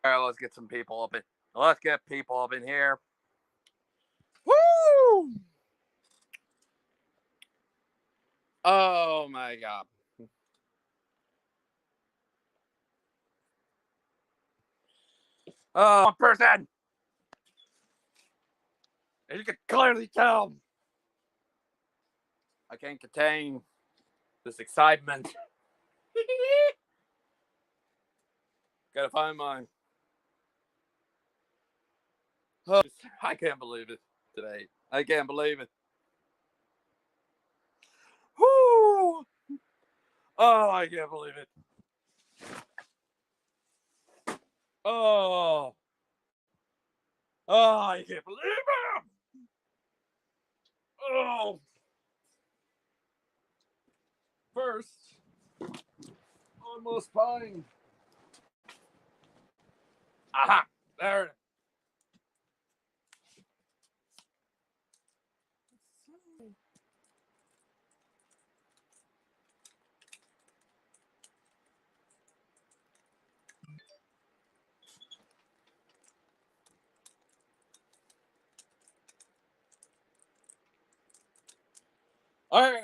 Alright, let's get some people up in. Let's get people up in here. Woo! Oh my god. Oh, one person! As you can clearly tell, I can't contain this excitement. Gotta find mine. Oh, I can't believe it today. I can't believe it. Woo! Oh, I can't believe it. Oh. Oh, I can't believe it. Oh. First, almost fine. Aha. There it is. Alright,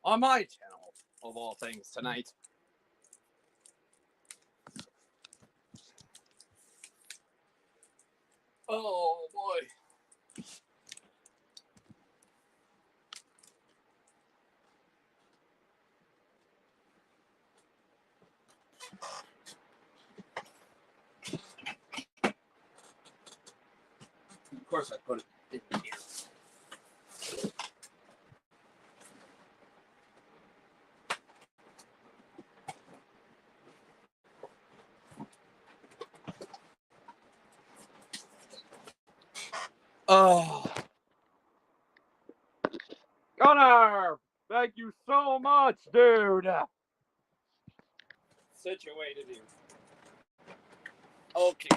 on my channel, of all things, tonight. Oh boy. Of course, I put it in here. Oh. Connor! Thank you so much, dude! Situated here. Okay.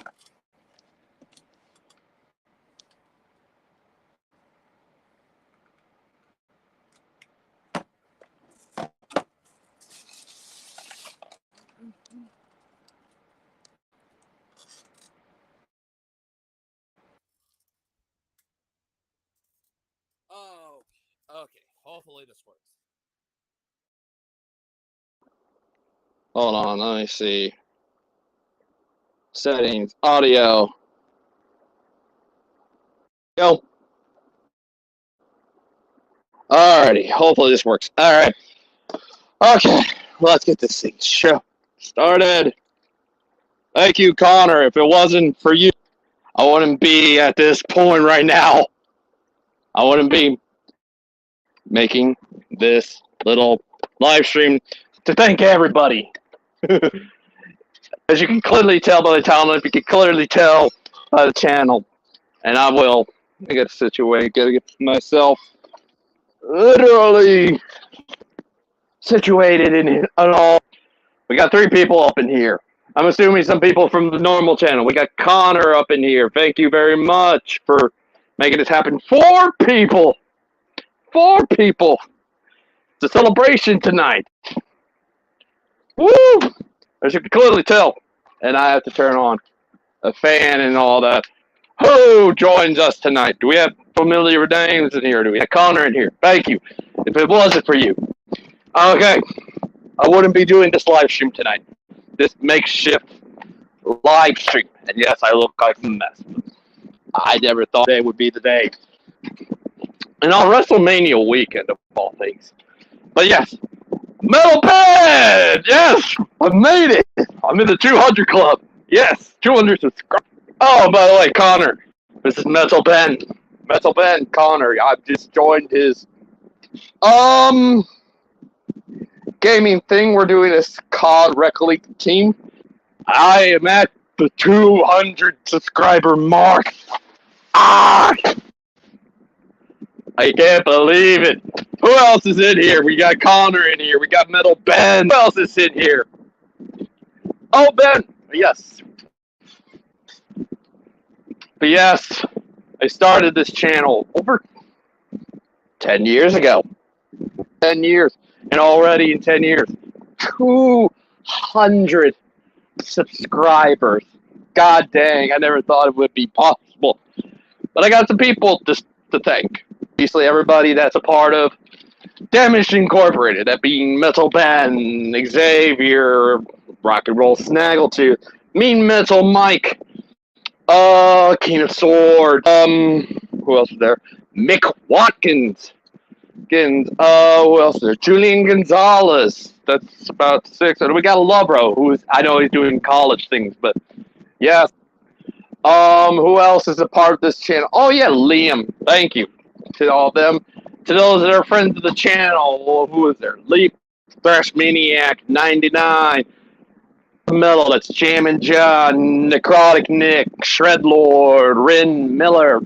Oh, okay. Hopefully this works. Hold on, let me see. Settings, audio. Go. Alrighty, hopefully this works. Alright. Okay, let's get this thing show started. Thank you, Connor. If it wasn't for you, I wouldn't be at this point right now. I wouldn't be making this little live stream to thank everybody. As you can clearly tell by the title, you can clearly tell by the channel. And I get situated, gotta get myself literally situated in all. We got 3 people up in here. I'm assuming some people from the normal channel. We got Connor up in here. Thank you very much for making this happen. 4 people. 4 people. It's a celebration tonight. Woo! As you can clearly tell. And I have to turn on a fan and all that. Who joins us tonight? Do we have familiar names in here? Do we have Connor in here? Thank you. If it wasn't for you. Okay. I wouldn't be doing this live stream tonight. This makeshift live stream. And yes, I look like a mess. I never thought today would be the day. And on WrestleMania weekend, of all things. But yes, Metal Bed! Yes! I made it! I'm in the 200 club. Yes, 200 subscribers. Oh, by the way, Connor, this is Metal Ben. Metal Ben, Connor, I've just joined his gaming thing. We're doing this COD Rec League team. I am at the 200 subscriber mark. Ah! I can't believe it. Who else is in here? We got Connor in here. We got Metal Ben. Who else is in here? Oh, Ben. Yes. But yes, I started this channel over 10 years ago. 10 years. And already in 10 years, 200 subscribers. God dang, I never thought it would be possible. But I got some people just to thank. Obviously, everybody that's a part of Damage Incorporated, that being Metal Ben, Xavier, Rock and Roll Snaggletooth, Mean Metal Mike, King of Swords, who else was there? Mick Watkins. Who else is there? Julian Gonzalez. That's about 6. And we got Lubro, I know he's doing college things, but yeah. Who else is a part of this channel? Oh yeah, Liam. Thank you to all of them. To those that are friends of the channel, who is there? Leap, Thrash Maniac, 99, Metal, that's Jammin' John, Necrotic Nick, Shredlord, Rin Miller.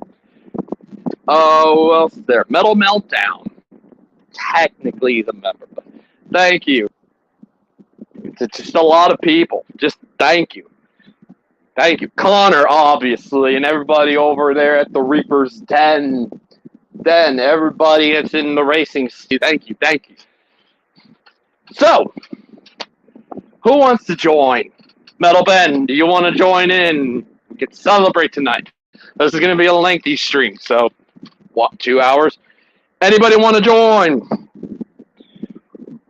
Who else is there? Metal Meltdown. Technically he's a member, but thank you. It's just a lot of people. Just thank you. Thank you. Connor, obviously, and everybody over there at the Reaper's Den. Everybody that's in the racing. Thank you. So, who wants to join? Metal Ben, do you want to join in? We can celebrate tonight. This is going to be a lengthy stream, so, what, 2 hours? Anybody want to join?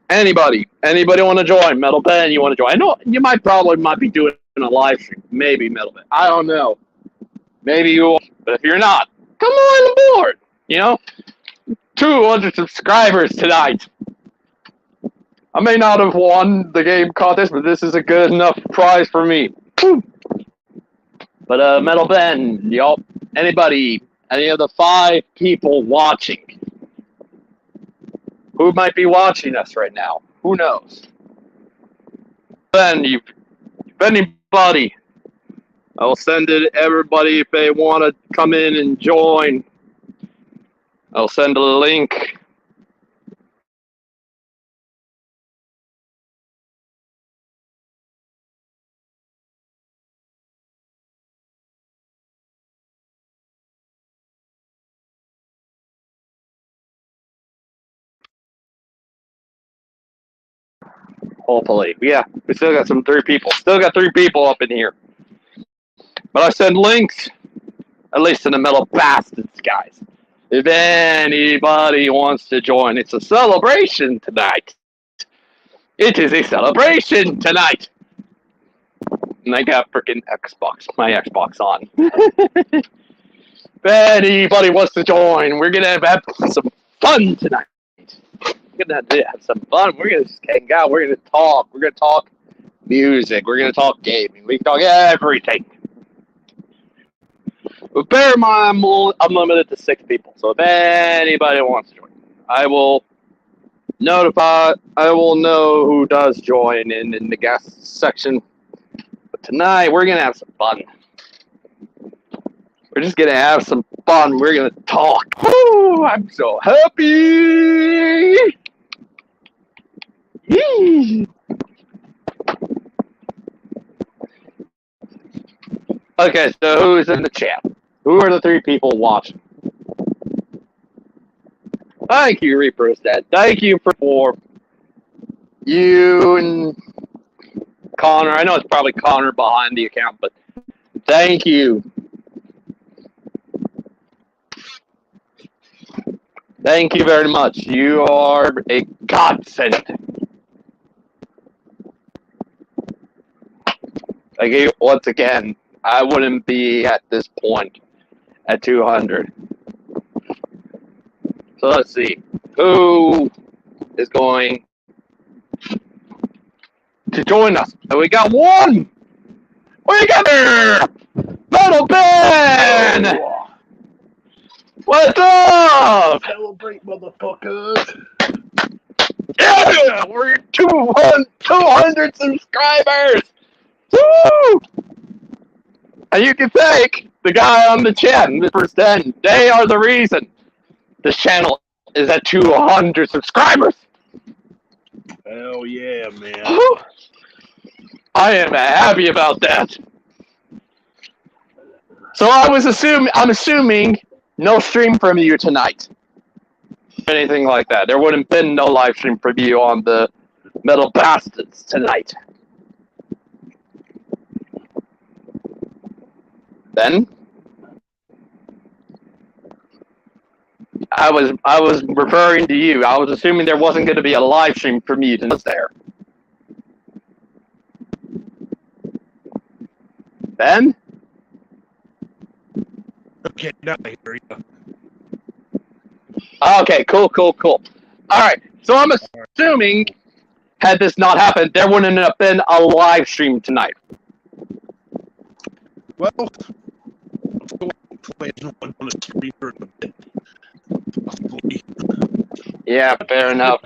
Anybody want to join? Metal Ben, you want to join? I know you might be doing a live stream. Maybe Metal Ben. I don't know. Maybe you will. But if you're not, come on board. 200 subscribers tonight. I may not have won the game contest, but this is a good enough prize for me. But Metal Ben, y'all, any of the 5 people watching, who might be watching us right now? Who knows? Ben, if anybody, I will send it to everybody if they want to come in and join. I'll send a link. Hopefully. Yeah, we still got 3 people. Still got 3 people up in here. But I send links, at least to the Metal Bastards, guys. If anybody wants to join, it's a celebration tonight. It is a celebration tonight. And I got freaking my Xbox on. If anybody wants to join, we're going to have some fun tonight. We're going to have some fun. We're going to just hang out. We're going to talk. We're going to talk music. We're going to talk gaming. We can talk everything. But bear in mind, I'm limited to 6 people. So if anybody wants to join, I will know who does join in the guest section. But tonight, we're going to have some fun. We're just going to have some fun. We're going to talk. Woo, I'm so happy. Yee. Okay, so who's in the chat? Who are the 3 people watching? Thank you, Reaper's Dead. Thank you for you and Connor. I know it's probably Connor behind the account, but thank you. Thank you very much. You are a godsend. Thank you once again. I wouldn't be at this point at 200. So let's see. Who is going to join us? And we got 1! We got there! Metal Ben! Oh. What's up? Celebrate, motherfuckers! Yeah! We're 200 subscribers! Woo! And you can thank the guy on the chat, Mr. 10. They are the reason this channel is at 200 subscribers. Hell yeah, man. I am happy about that. So I'm assuming no stream from you tonight. Anything like that. There wouldn't have been no live stream from you on the Metal Bastards tonight. Ben? I was referring to you. I was assuming there wasn't going to be a live stream from you tonight. There. Ben? Okay, now I hear you. Okay, cool. All right, so I'm assuming, had this not happened, there wouldn't have been a live stream tonight. Well, I'm still playing one on the screen for a bit. Possibly. Yeah, fair enough.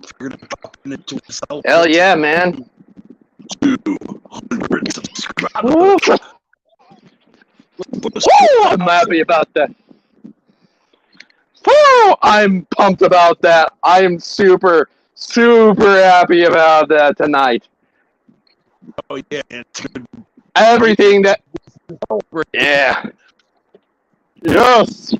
Figured I'd pop into itself. Hell yeah, man. 200 subscribers. Woo! I'm happy about that. Woo! I'm pumped about that. I am super happy about that tonight. Oh yeah, it's good. Everything that, yeah. Yes.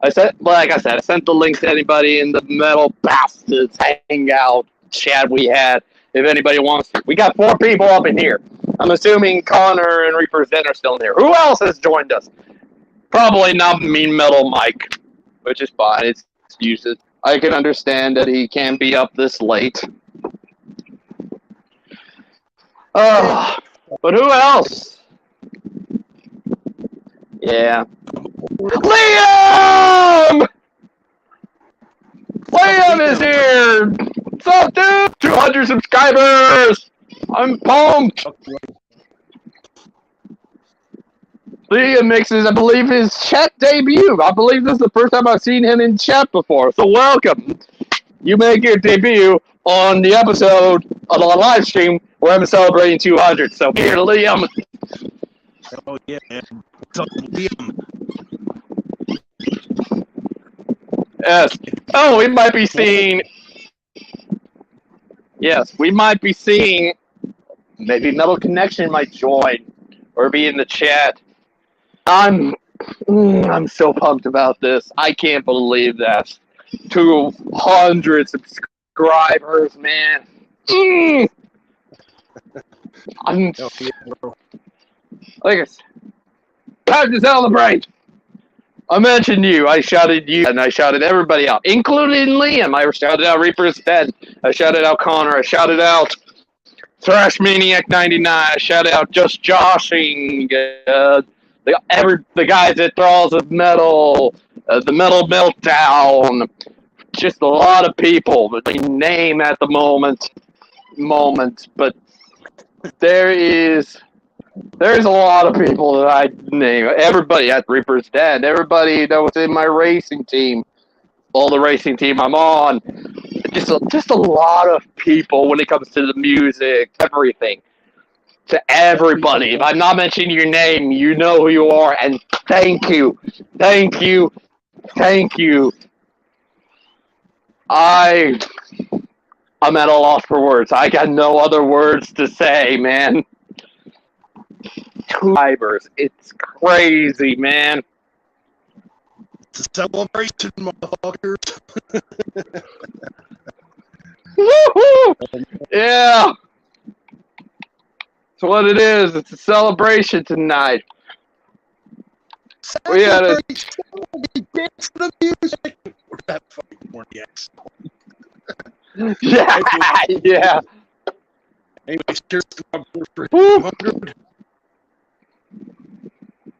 I sent the link to anybody in the Metal Bastards Hangout chat we had. If anybody wants to. We got 4 people up in here. I'm assuming Connor and Reaper's Den are still in here. Who else has joined us? Probably not Mean Metal Mike, which is fine. It's excuses. I can understand that he can be up this late. But who else? Yeah. Liam! Liam is here! What's up, dude? 200 subscribers! I'm pumped! Liam makes his, I believe, his chat debut. I believe this is the first time I've seen him in chat before. So welcome. You make your debut on the episode of the live stream where I'm celebrating 200. So here, Liam. Oh yeah, man. What's up, Liam? Yes. Oh, we might be seeing. Yes, we might be seeing. Maybe Metal Connection might join or be in the chat. I'm so pumped about this. I can't believe that. 200 subscribers, man. I'm like I said, time to celebrate. I mentioned you. I shouted you, and I shouted everybody out, including Liam. I shouted out Reaper's Den. I shouted out Connor. I shouted out Thrash Maniac 99. I shouted out Just Joshing. The guys at Thralls of Metal. The Metal Meltdown. Just a lot of people that we name at the moment, but there's a lot of people that I name. Everybody at Reaper's Den. Everybody that was in my racing team. All the racing team I'm on. Just a lot of people when it comes to the music, everything. To everybody. If I'm not mentioning your name, you know who you are, and thank you. Thank you. Thank you. I'm at a loss for words. I got no other words to say, man. 2 subscribers. It's crazy, man. It's a celebration, motherfuckers. Woohoo! Yeah. That's what it is. It's a celebration tonight. We had a dance to the music. Or that fucking morning X. yeah. Anyways, cheers to my board for 200.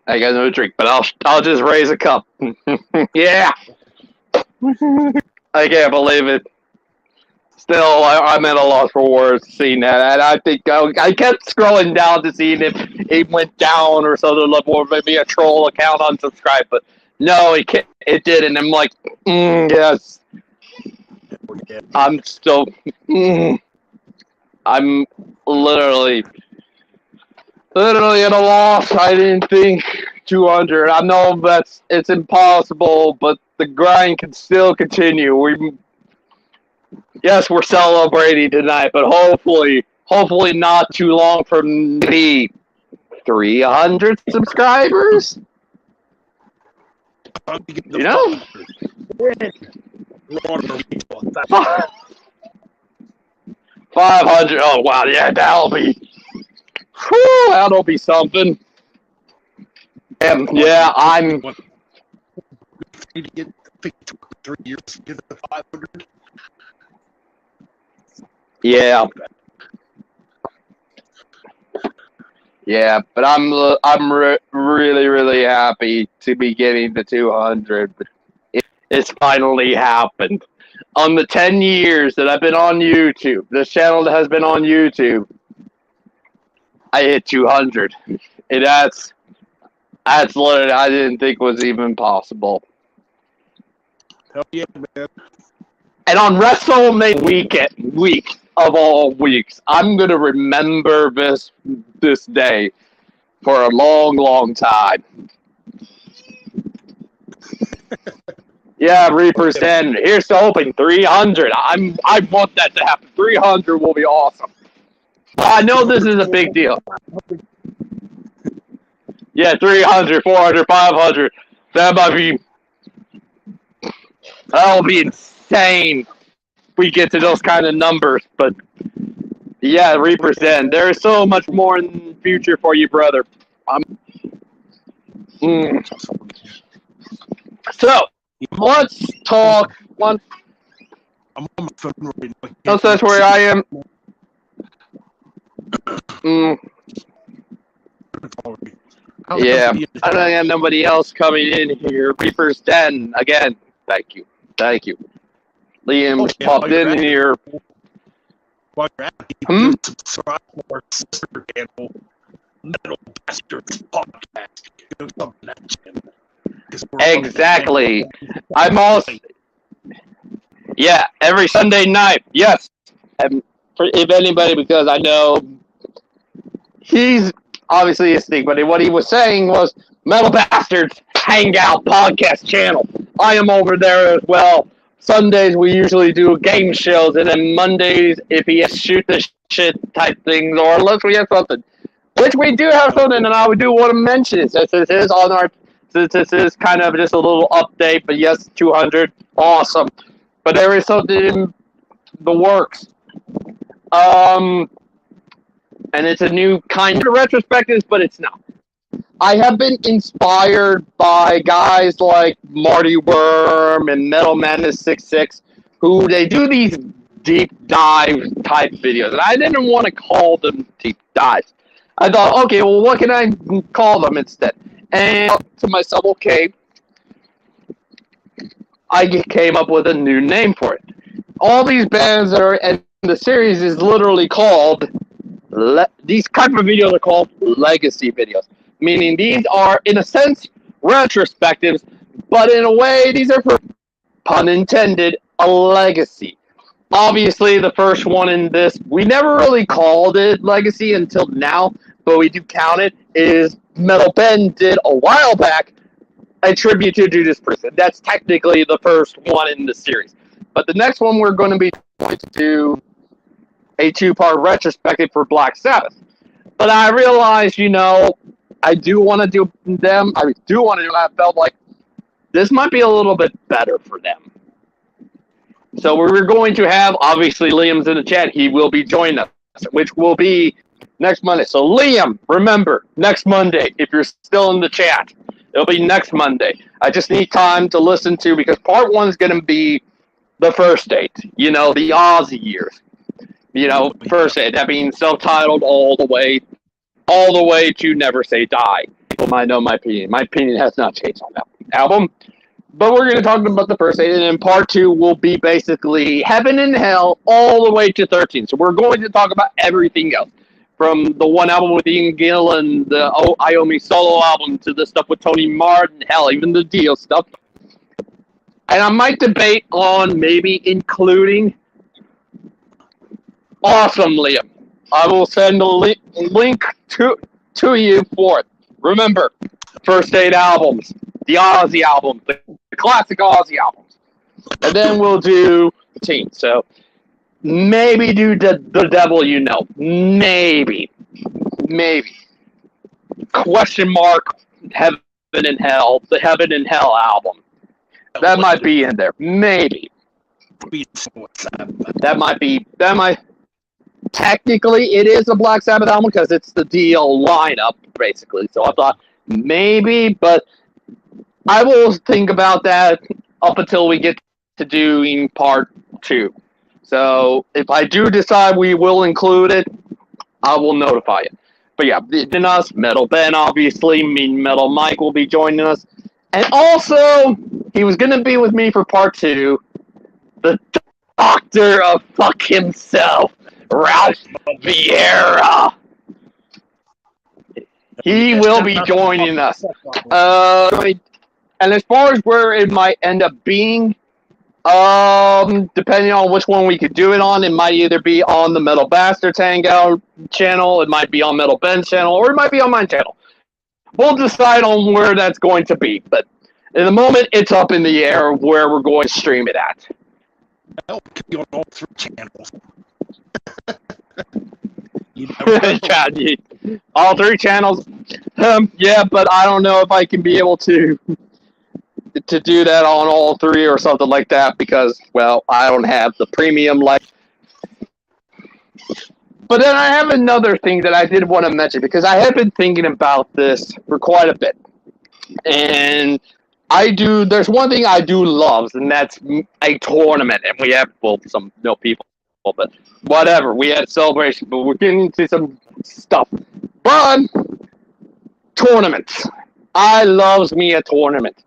I got no drink, but I'll just raise a cup. Yeah. I can't believe it. Still, I'm at a loss for words seeing that. And I think I kept scrolling down to see if it went down or something, or maybe a troll account unsubscribed. But no, it didn't. I'm like, yes. I'm still. I'm literally at a loss. I didn't think 200. I know it's impossible, but the grind can still continue. Yes, we're celebrating tonight, but hopefully not too long from the 300 subscribers. You know? 500. Oh wow, yeah, that'll be Whew, that'll be something. Yeah, I'm. To get 3 years to get the 500. Yeah. Yeah, but I'm really happy to be getting the 200. It's finally happened. On the 10 years that I've been on YouTube, this channel that has been on YouTube, I hit 200. And that's what I didn't think was even possible. Hell yeah, man. And on WrestleMania week of all weeks, I'm gonna remember this day for a long time. Yeah, Reaper's 10. Here's to hoping 300. I want that to happen. 300 will be awesome. I know this is a big deal. Yeah, 300, 400, 500. That'll be insane if we get to those kind of numbers. But yeah, Reaper's 10. There is so much more in the future for you, brother. So, let's talk. I'm on my phone right now. That's where I am. Yeah, I don't have nobody else coming in here. Reaper's 10 again. Thank you. Liam popped in here. While you're at it, subscribe to our sister channel, Metal Bastards Podcast. Exactly. I'm also. Yeah, every Sunday night. Yes. If anybody, because I know he's obviously a sneak, but what he was saying was Metal Bastards Hangout Podcast channel. I am over there as well. Sundays we usually do game shows, and then Mondays if he has shoot the shit type things, or unless we have something, which we do have something, and I would do want to mention it since this is on our. Since this is kind of just a little update, but yes, 200, awesome. But there is something in the works. And it's a new kind of retrospectives, but it's not. I have been inspired by guys like Marty Worm and Metal Madness 66, who they do these deep dive type videos. And I didn't want to call them deep dives. I thought, okay, well, what can I call them instead? And to myself, okay, I came up with a new name for it. All these bands that are in the series is literally called, these type of videos are called legacy videos. Meaning these are, in a sense, retrospectives, but in a way, these are, for pun intended, a legacy. Obviously, the first one in this, we never really called it legacy until now, but we do count it, is Metal Ben did a while back a tribute to Judas Priest. That's technically the first one in the series. But the next one we're going to do a 2-part retrospective for Black Sabbath. But I realized, I do want to do them. I felt like this might be a little bit better for them. So we're going to have, obviously, Liam's in the chat. He will be joining us, which will be next Monday. So Liam, remember, next Monday, if you're still in the chat, it'll be next Monday. I just need time to listen to, because part 1 is going to be the first 8, the Ozzy years. First 8, that being self-titled all the way to Never Say Die. People might know my opinion. My opinion has not changed on that album. But we're going to talk about the first 8, and then part 2 will be basically Heaven and Hell all the way to 13. So we're going to talk about everything else. From the one album with Ian Gill and the Iommi solo album to the stuff with Tony Martin, hell, even the Dio stuff. And I might debate on maybe including Awesome Liam. I will send a link to you for it. Remember, first 8 albums, the Ozzy album, the classic Ozzy albums. And then we'll do 13. So maybe do the Devil You Know. Maybe. Question mark, Heaven and Hell, the Heaven and Hell album. That might be in there. Maybe. That might. technically it is a Black Sabbath album because it's the DL lineup, basically. So I thought maybe, but I will think about that up until we get to doing part 2. So if I do decide we will include it, I will notify you. But yeah, then us, Metal Ben, obviously, Mean Metal Mike will be joining us. And also, he was going to be with me for part 2, the doctor of fuck himself, Ralph Vieira. He will be joining us. And as far as where it might end up being, depending on which one we could do it on, it might either be on the Metal Bastards Hangout channel, it might be on Metal Ben's channel, or it might be on my channel. We'll decide on where that's going to be, but in the moment, it's up in the air of where we're going to stream it at. Well, it could be on all 3 channels. All 3 channels. Yeah, but I don't know if I can be able to do that on all 3 or something like that because, well, I don't have the premium life. But then I have another thing that I did want to mention because I have been thinking about this for quite a bit. And there's one thing I do love, and that's a tournament. And we have, well, some no people, but whatever. We had a celebration, but we're getting into some stuff. But tournaments. I loves me a tournament.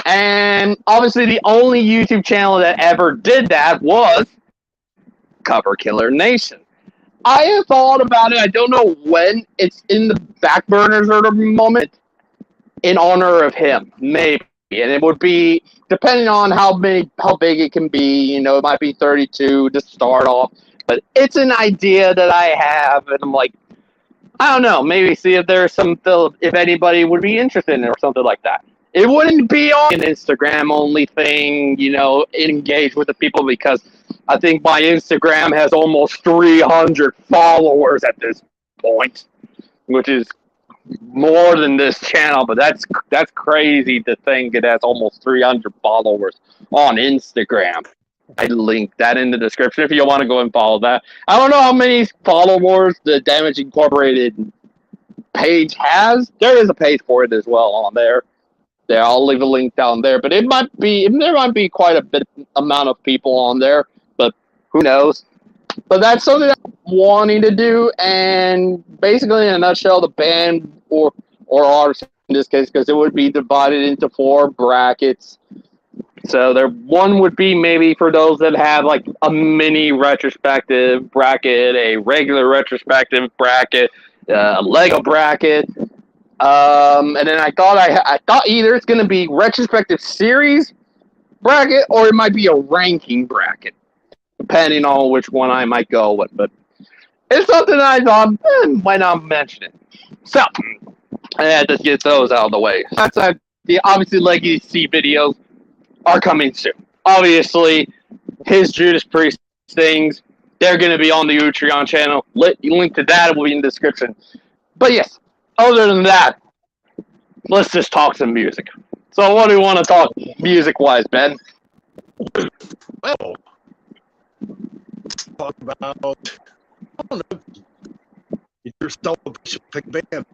And obviously the only YouTube channel that ever did that was Cover Killer Nation. I have thought about it. I don't know when. It's in the back burners at the moment in honor of him, maybe. And it would be, depending on how big it can be, you know, it might be 32 to start off. But it's an idea that I have, and I'm like, I don't know, maybe see if there's if anybody would be interested in it or something like that. It wouldn't be on an Instagram only thing, you know, engage with the people because I think my Instagram has almost 300 followers at this point, which is more than this channel, but that's crazy to think it has almost 300 followers on Instagram. I linked that in the description if you want to go and follow that. I don't know how many followers the Damage Incorporated page has. There is a page for it as well on there. Yeah, I'll leave a link down there, but there might be quite a bit amount of people on there, but who knows? But that's something I'm wanting to do, and basically in a nutshell, the band or artist in this case, because it would be divided into 4 brackets. So one would be maybe for those that have like a mini retrospective bracket, a regular retrospective bracket, a Lego bracket. And then I thought either it's going to be retrospective series bracket or it might be a ranking bracket, depending on which one I might go with. But it's something I thought, why not mention it? So, I had to get those out of the way. That's obviously Legacy videos are coming soon. Obviously, his Judas Priest things, they're going to be on the Utreon channel. Link to that will be in the description. But yes, other than that, let's just talk some music. So what do you want to talk music-wise, Ben? Well, let's talk about, I don't know, your celebration pick band.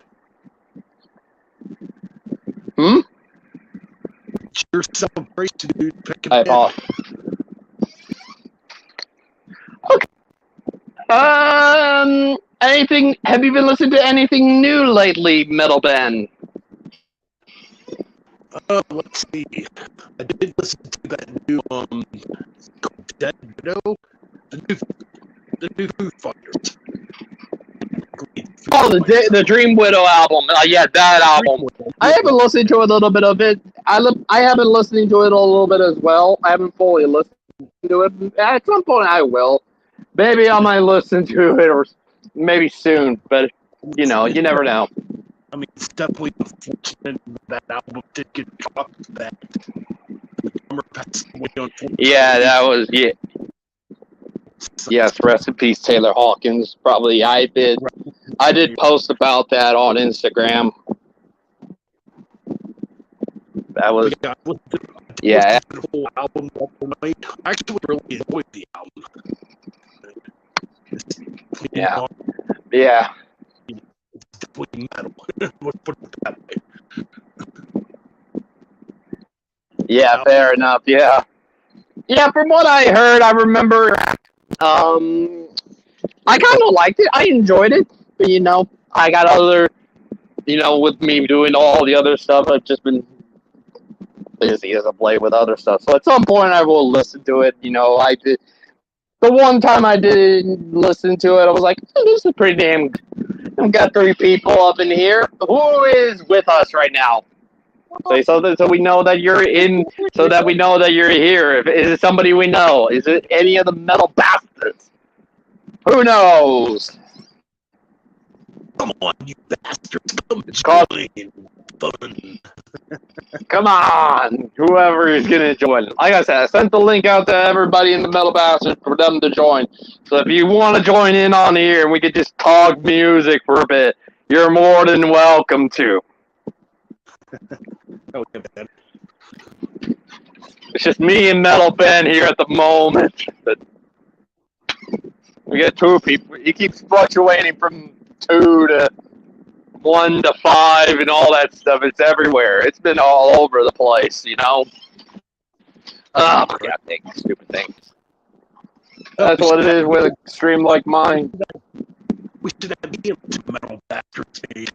It's your celebration, dude. Pick a band. Okay. Anything? Have you been listening to anything new lately, Metal Ben? Let's see. I did listen to that new Dead Widow, the new Foo Fighters. Oh, the Dream Widow album. Yeah, that album. I haven't listened to a little bit of it. I haven't listened to it a little bit as well. I haven't fully listened to it. At some point, I will. Maybe I might listen to it, or maybe soon. But you know, you never know. I mean, it's definitely unfortunate that album did get dropped. That the drummer passed away, unfortunately. Yeah, that was Yes, rest in peace, Taylor Hawkins. Probably I did post about that on Instagram. That was yeah. The whole album overnight. I actually really enjoyed the album. Yeah. Yeah. Definitely metal. Let's put it that way. Yeah, fair enough. Yeah. Yeah, from what I heard, I remember I kind of liked it. I enjoyed it. But, I got other, with me doing all the other stuff, I've just been busy as of late with other stuff. So at some point, I will listen to it. I did. The one time I did listen to it, I was like, this is pretty damn good. I've got 3 people up in here. Who is with us right now? Say something so we know that you're in, so that we know that you're here. Is it somebody we know? Is it any of the metal bastards? Who knows? Come on, you bastards. Come called- join. Fun. Come on, whoever is going to join. Like I said, I sent the link out to everybody in the Metal Bastards for them to join. So if you want to join in on here and we could just talk music for a bit, you're more than welcome to. Okay, man. It's just me and Metal Ben here at the moment. But we get 2 people. He keeps fluctuating from 2 to 1 to 5 and all that stuff. It's everywhere. It's been all over the place, Oh, my God, stupid thing. That's what it is with a stream like mine. We should have Liam to Metal Bastards page.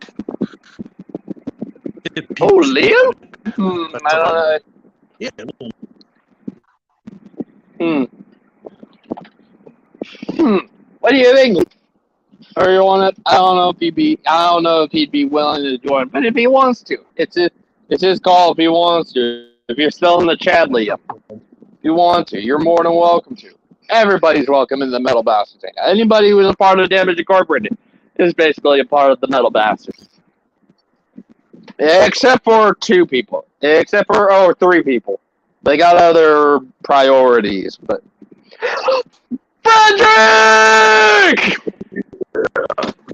Oh, Liam? I don't know. Yeah. What do you think? Or you want to? I don't know if he'd be willing to join, but if he wants to, it's his call. If he wants to, if you're still in the chat, Liam, if you want to, you're more than welcome to. Everybody's welcome in the Metal Bastards. Anybody who's a part of Damage Incorporated is basically a part of the Metal Bastards, except for 2 people. Except for 3 people. They got other priorities, but Frederick!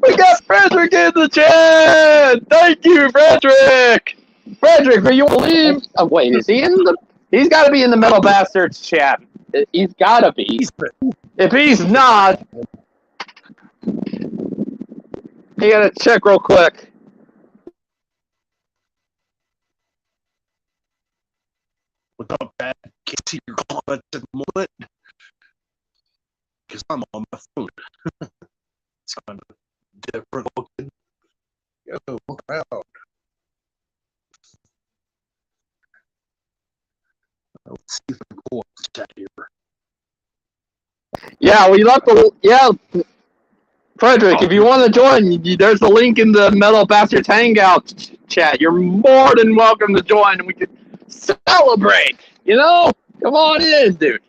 We got Frederick in the chat! Thank you, Frederick! Frederick, will you leave? Oh, wait, is he in the... He's got to be in the Metal Bastards chat. He's got to be. If he's not... You got to check real quick. What's up, Pat? Can't see your comments at the moment. Because I'm on my phone. It's kind of different looking. Yo, look around. Let's see if I can go up the chat here. Yeah, we left the... Yeah, Frederick, if you want to join, there's a link in the Metal Bastards Hangout chat. You're more than welcome to join, and we can celebrate. Come on in, dude.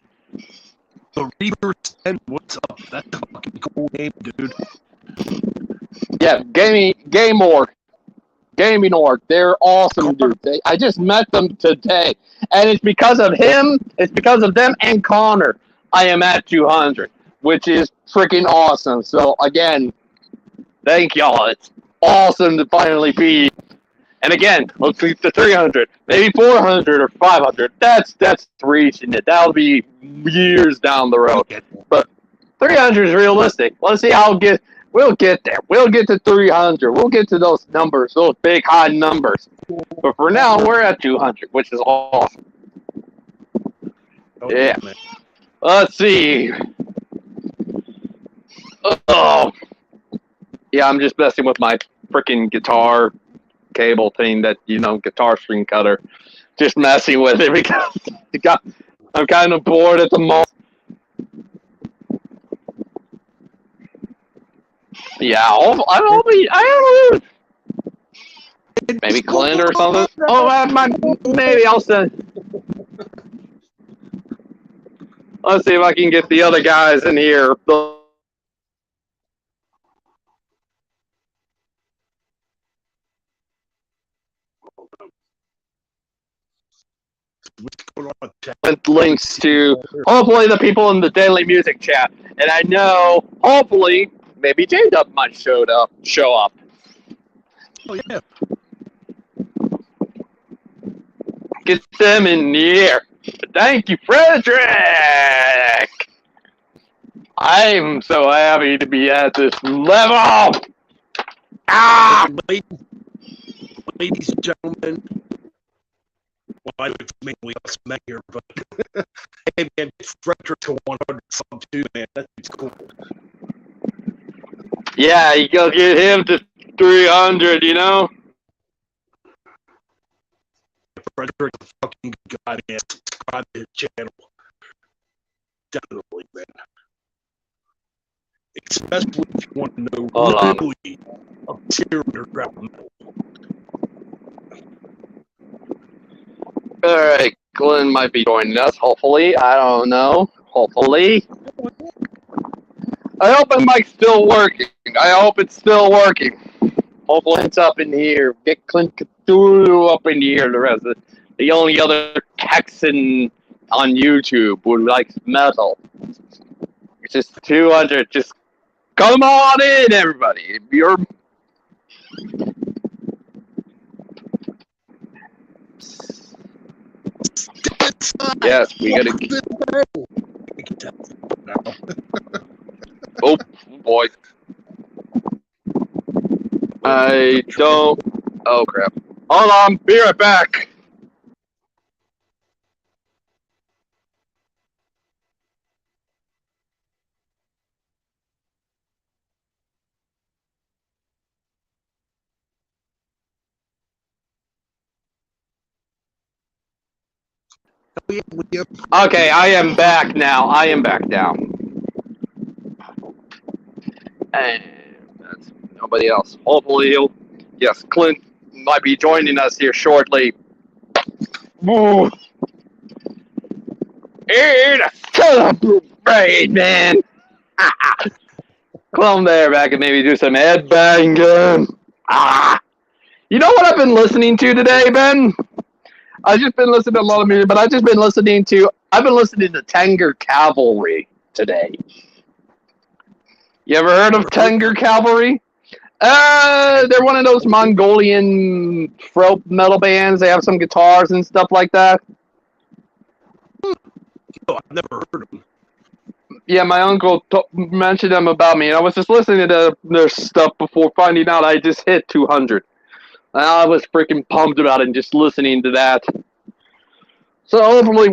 The Reaper 10, what's up? That's a fucking cool name, dude. Yeah, Gaming Org. They're awesome, dude. I just met them today. And it's because of him, it's because of them and Connor, I am at 200, which is freaking awesome. So, again, thank y'all. It's awesome to finally be. And again, let's see the 300, maybe 400 or 500. That's reaching it. That'll be years down the road. But 300 is realistic. Let's see how we'll get there. We'll get to 300. We'll get to those numbers, those big high numbers. But for now, we're at 200, which is awesome. Yeah. Let's see. Oh. Yeah, I'm just messing with my freaking guitar cable thing that, guitar string cutter. Just messing with it because I'm kind of bored at the moment. Yeah, I don't know. Maybe Clint or something. Oh, maybe I'll send. Let's see if I can get the other guys in here. Links to hopefully the people in the daily music chat, and I know hopefully maybe J-Dub might show up. Oh yeah. Get them in the air. Thank you, Frederick. I'm so happy to be at this level. Ah! Ladies and gentlemen, well, I know it's mainly us men here, but hey man, Frederick to 100 some too, man. That's cool. Yeah, you gotta get him to 300, you know? Frederick, fucking god, man. Subscribe to his channel. Definitely, man. Especially if you want to know Hold on. really obscure underground metal. Alright, Glenn might be joining us, hopefully. I don't know. Hopefully. I hope my mic's still working. I hope it's still working. Hopefully it's up in here. Get Clint Cthulhu up in here. The rest of the only other Texan on YouTube who likes metal. It's just 200. Just come on in, everybody. If you're yes, we gotta. Oh boy. I don't. Oh crap. Hold on. Be right back. Okay, I am back now. I am back now. And that's nobody else. Hopefully he'll. Yes, Clint might be joining us here shortly. Woo. Hey, the celebrate, man. Come there back and maybe do some headbanging. Ah. You know what I've been listening to today, Ben? I've just been listening to a lot of music, but I've been listening to Tanger Cavalry today. You ever heard of Tanger Cavalry? They're one of those Mongolian folk metal bands. They have some guitars and stuff like that. Oh, I've never heard of them. Yeah, my uncle mentioned them about me, and I was just listening to their stuff before finding out I just hit 200. And I was freaking pumped about it and just listening to that. So hopefully,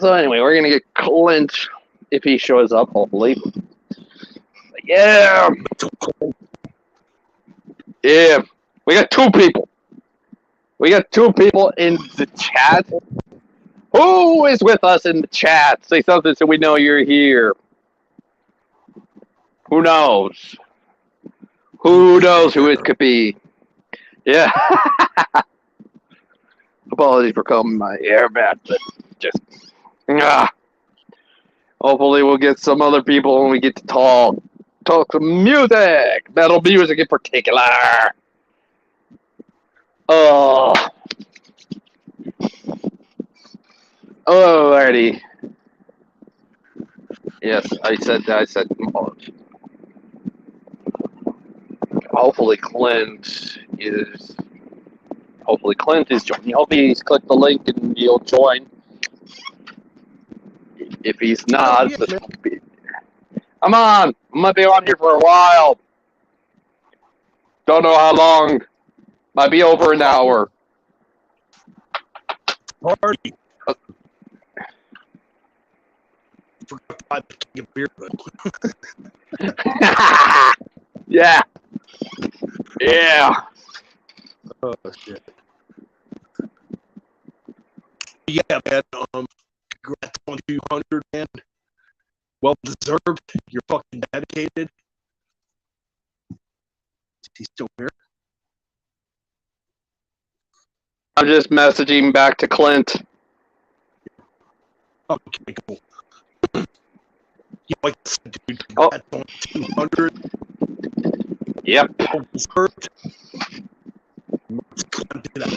anyway, we're gonna get Clint if he shows up. Hopefully, yeah. Yeah, we got two people. We got two people in the chat. Who is with us in the chat? Say something so we know you're here. Who knows? Who knows who it could be? Yeah. Apologies for calling my air bad, but just hopefully we'll get some other people when we get to talk some music, metal music in particular. Alrighty. Yes, I said. Hopefully Clint is joining. Hopefully he's clicked the link and he'll join. If he's not, come on. I'm gonna be on here for a while. Don't know how long. Might be over an hour. Party. Forgot to buy the king of beer, but yeah. Yeah. oh shit. Yeah, man. Congrats on 200, man. Well deserved. You're fucking dedicated. He's still here. I'm just messaging back to Clint. Okay, cool. Yeah, like I said, dude, congrats on 200. Yep. Well deserved. Let's climb to that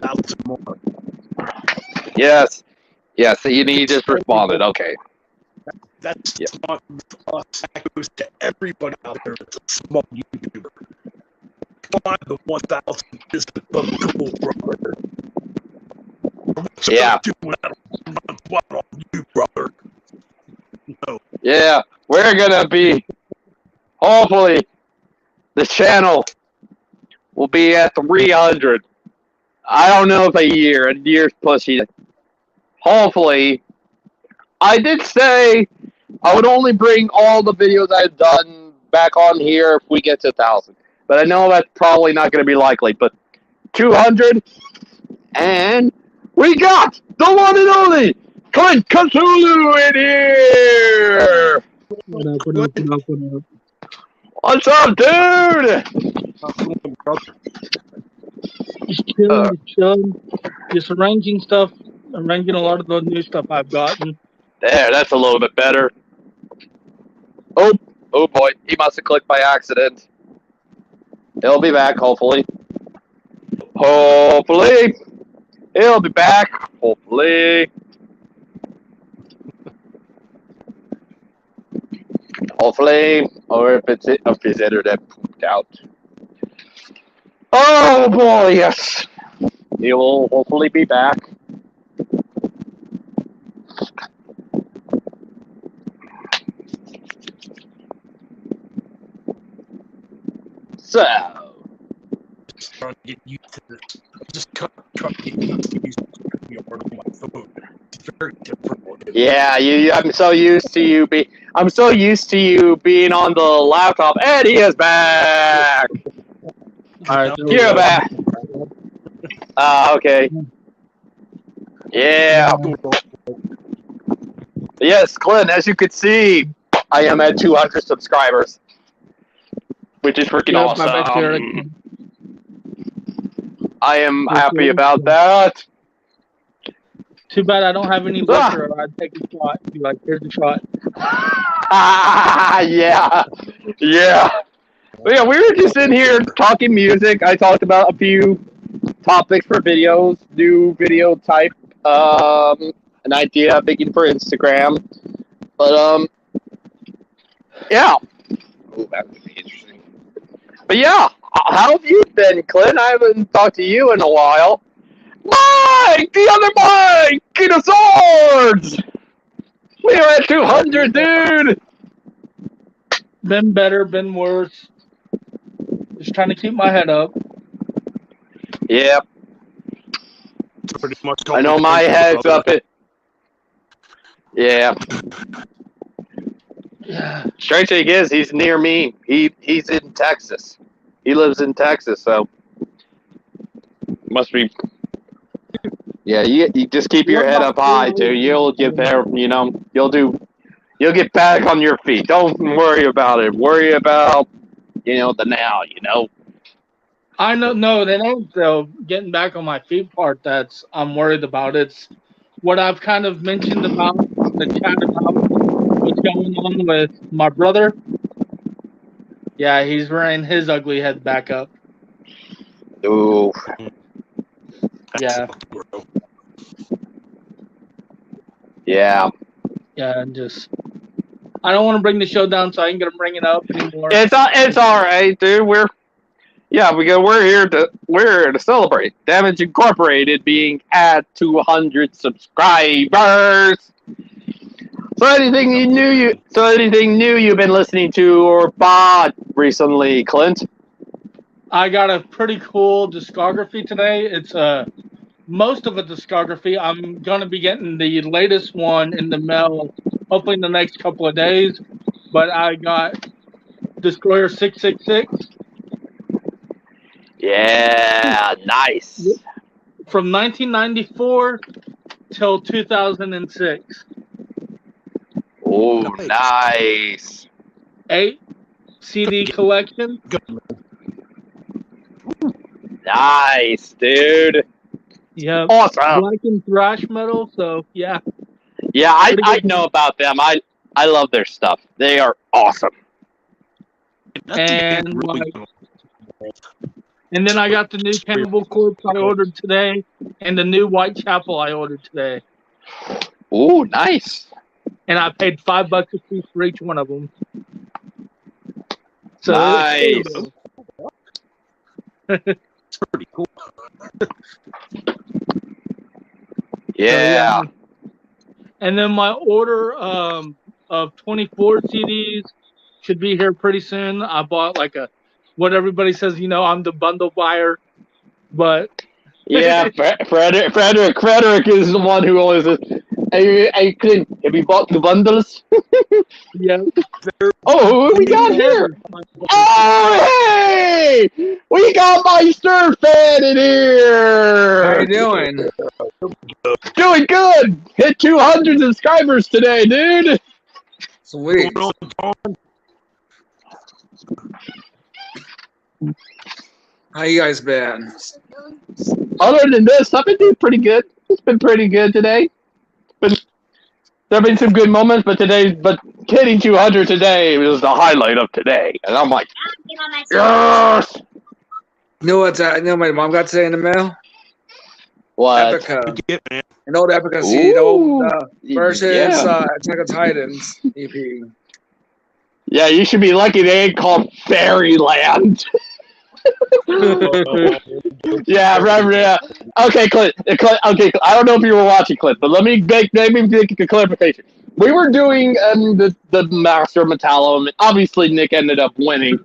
1,000 more. Yes. Yes, he just responded. Okay. That's Yep. not us. That goes to everybody out there that's a small YouTuber. Climb the 1,000 is the goal, brother. Yeah. Doing that on you, brother. No. Yeah. we're gonna be, hopefully, the channel will be at 300. I don't know if a year's pushing it. Hopefully, I did say I would only bring all the videos I've done back on here if we get to 1,000. But I know that's probably not going to be likely. But 200, and we got the one and only Clint Cthulhu in here. What up, what up, what up, what up? What's up, dude? Just chilling, just arranging stuff, arranging a lot of the new stuff I've gotten. There, that's a little bit better. Oh boy, he must have clicked by accident. He'll be back, hopefully. Hopefully. He'll be back, hopefully. Hopefully, or if his internet pooped out. Oh boy, yes. He will hopefully be back. So, Just trying to get used to this. Just trying to get used to your on my phone. It's very difficult. yeah, I'm so used to you being on the laptop, and he is back. All right, there we You're go. back. Okay. Yeah. Yes, Clint, as you can see, I am at 200 subscribers, which is freaking Yep, I bet you're awesome. I am happy about that. Too bad I don't have any liquor, or I'd take a shot. Be like, here's a shot. Yeah. But yeah, we were just in here talking music. I talked about a few topics for videos, new video type, an idea I'm making for Instagram. But yeah. Ooh, that would be interesting. But yeah, how have you been, Clint? I haven't talked to you in a while. Mike, the other Mike, King of Swords. We are at 200, dude. Been better, been worse. Just trying to keep my head up. Yep. Pretty much I know my head's up it. Yeah. Yeah. Strange thing is, he's near me. He's in Texas. He lives in Texas, so must be. Yeah, you just keep your head up high, dude. You'll get there. You'll get back on your feet. Don't worry about it. Worry about the now. I know, no, they don't, though. Getting back on my feet part, that's I'm worried about. It's what I've kind of mentioned about the chat about what's going on with my brother. Yeah, he's rearing his ugly head back up. Ooh. Yeah. Yeah. Yeah, and just I don't want to bring the show down, so I ain't gonna bring it up anymore. It's all right, dude. We're here to celebrate Damage Incorporated being at 200 subscribers. So anything new you've been listening to or bought recently, Clint? I got a pretty cool discography today. It's most of a discography. I'm gonna be getting the latest one in the mail, hopefully in the next couple of days. But I got Destroyer 666. Yeah, nice. From 1994 till 2006. Oh, nice. 8 CD collection. Nice, dude. Yeah. Awesome. Black and thrash metal. So yeah. Yeah, I know about them. I love their stuff. They are awesome. And and then I got the new Cannibal Corpse I ordered today, and the new Whitechapel I ordered today. Ooh, nice. And I paid $5 a piece for each one of them. So Nice. It's pretty cool. Yeah. And then my order of 24 CDs. Should be here pretty soon. I bought like what everybody says, I'm the bundle buyer, but Yeah, Frederick is the one who always says, hey, Clint, have you bought the bundles? yeah. Oh, who we got here? Oh, hey! We got my Stir fan in here! How you doing? Doing good! Hit 200 subscribers today, dude! Sweet. How you guys been? Other than this, I've been doing pretty good. It's been pretty good today. There have been some good moments, but hitting 200 today was the highlight of today. And I'm like, yes! You know what? My mom got today in the mail. What? Epica. Yeah, man. An old Epica CD. The old version. Yeah. It's Attack of Titans EP. Yeah, you should be lucky they ain't called Fairyland. Yeah, right. Yeah. Okay, Clint. Okay, I don't know if you were watching, Clint, but let me make a clarification. We were doing the Master of Metallum, and obviously Nick ended up winning.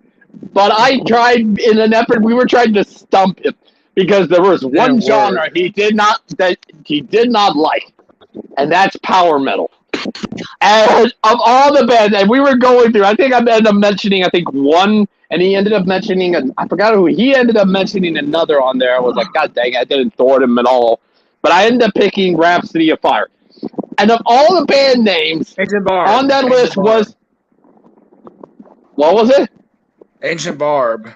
But I tried in an effort. We were trying to stump him because there was one genre he did not like, and that's power metal. And of all the bands, and we were going through, I think I ended up mentioning, one, and he ended up mentioning, I forgot who, he ended up mentioning another on there. I was like, God dang it, I didn't thwart him at all. But I ended up picking Rhapsody of Fire. And of all the band names on that list was, what was it? Ancient Barb.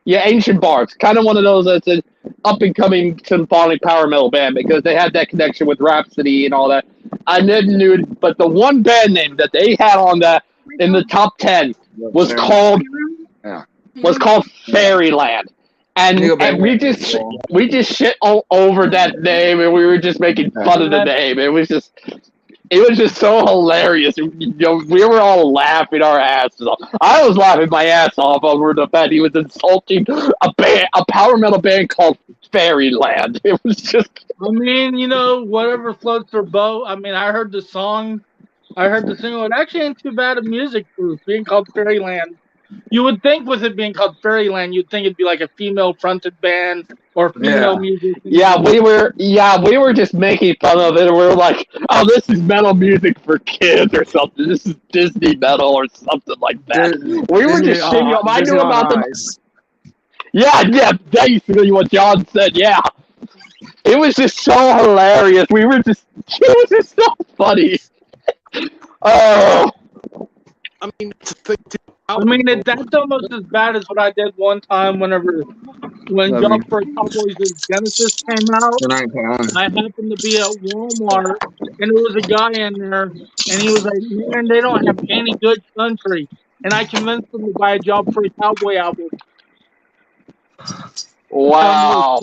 Yeah, Ancient Barbs. Kind of one of those that's an up-and-coming symphonic power metal band because they had that connection with Rhapsody and all that. I didn't know it, but the one band name that they had on that in the top 10 was called Fairyland. And we just shit all over that name, and we were just making fun of the name. It was just so hilarious. We were all laughing our asses off. I was laughing my ass off over the fact he was insulting a power metal band called Fairyland. It was just. I mean, whatever floats their boat. I mean, I heard the song, I heard the single. It actually ain't too bad a music group being called Fairyland. You would think with it being called Fairyland, you'd think it'd be like a female-fronted band or female music. Yeah, we were just making fun of it. And we were like, "Oh, this is metal music for kids or something. This is Disney metal or something like that." We were just shitting on. I knew about them. Yeah, basically what John said. Yeah, it was just so hilarious. It was just so funny. Oh. I mean, it's a thing too. That's almost as bad as what I did one time when Jump for Cowboys and Genesis came out. I happened to be at Walmart, and there was a guy in there, and he was like, "Man, they don't have any good country." And I convinced him to buy a Jump for a Cowboy album. Wow.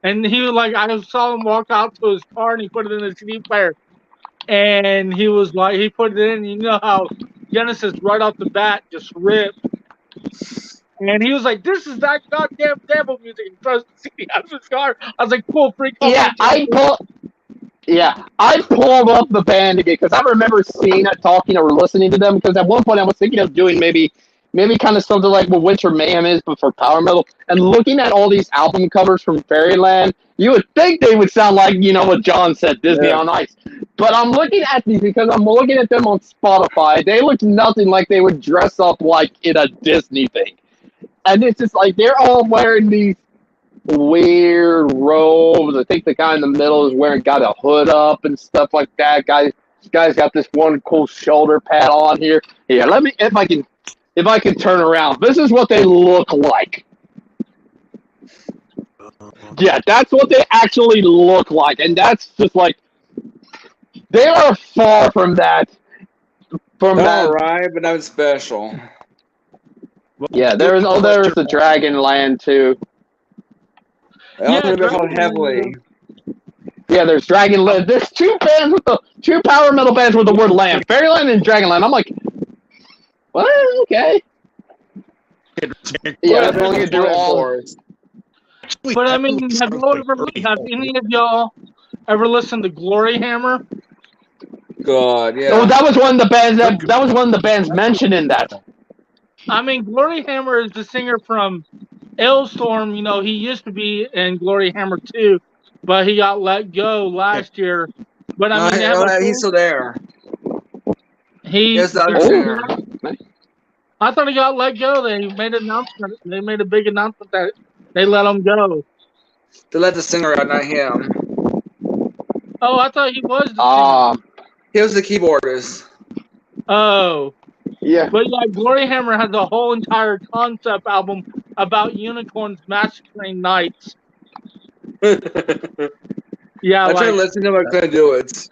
And he was like, I saw him walk out to his car, and he put it in the CD player. And he was like, he put it in, you know how Genesis right off the bat just ripped. And he was like, "This is that goddamn devil music." And throws the CD out of his car. I was like, "Cool, freak." Yeah, I pulled up the band again because I remember seeing it, talking or listening to them. Because at one point I was thinking of doing maybe kind of something like what Winter Mayhem is, but for power metal. And looking at all these album covers from Fairyland, you would think they would sound like, what John said, Disney on Ice. But I'm looking at these because I'm looking at them on Spotify. They look nothing like they would dress up like in a Disney thing. And it's just like they're all wearing these weird robes. I think the guy in the middle is got a hood up and stuff like that. Guy's got this one cool shoulder pad on here. Here, let me if I can turn around. This is what they look like. Yeah, that's what they actually look like, and that's just like they are far from that. All right, but that was special. Yeah, there's the Dragonland too. They're called Heavily. Yeah, there's Dragonland. There's two power metal bands with the word land. Fairyland and Dragonland. I'm like, what? Okay. Yeah, they're gonna do all. But I mean, have any of y'all ever listened to Glory Hammer? God, yeah. Oh, that was one of the bands that was one of the bands mentioned in that. I mean, Glory Hammer is the singer from Ailstorm. You know, he used to be in Glory Hammer 2, but he got let go last year. But I mean, they have a he's still there. He's the other singer. I thought he got let go. They made an announcement. They made a big announcement that they let him go. They let the singer out, not him. Oh, I thought he was the singer. He was the keyboardist. Oh. Yeah. But yeah, Glory Hammer has a whole entire concept album about unicorns massacring knights. Yeah, I tried to listen to him, I couldn't do it.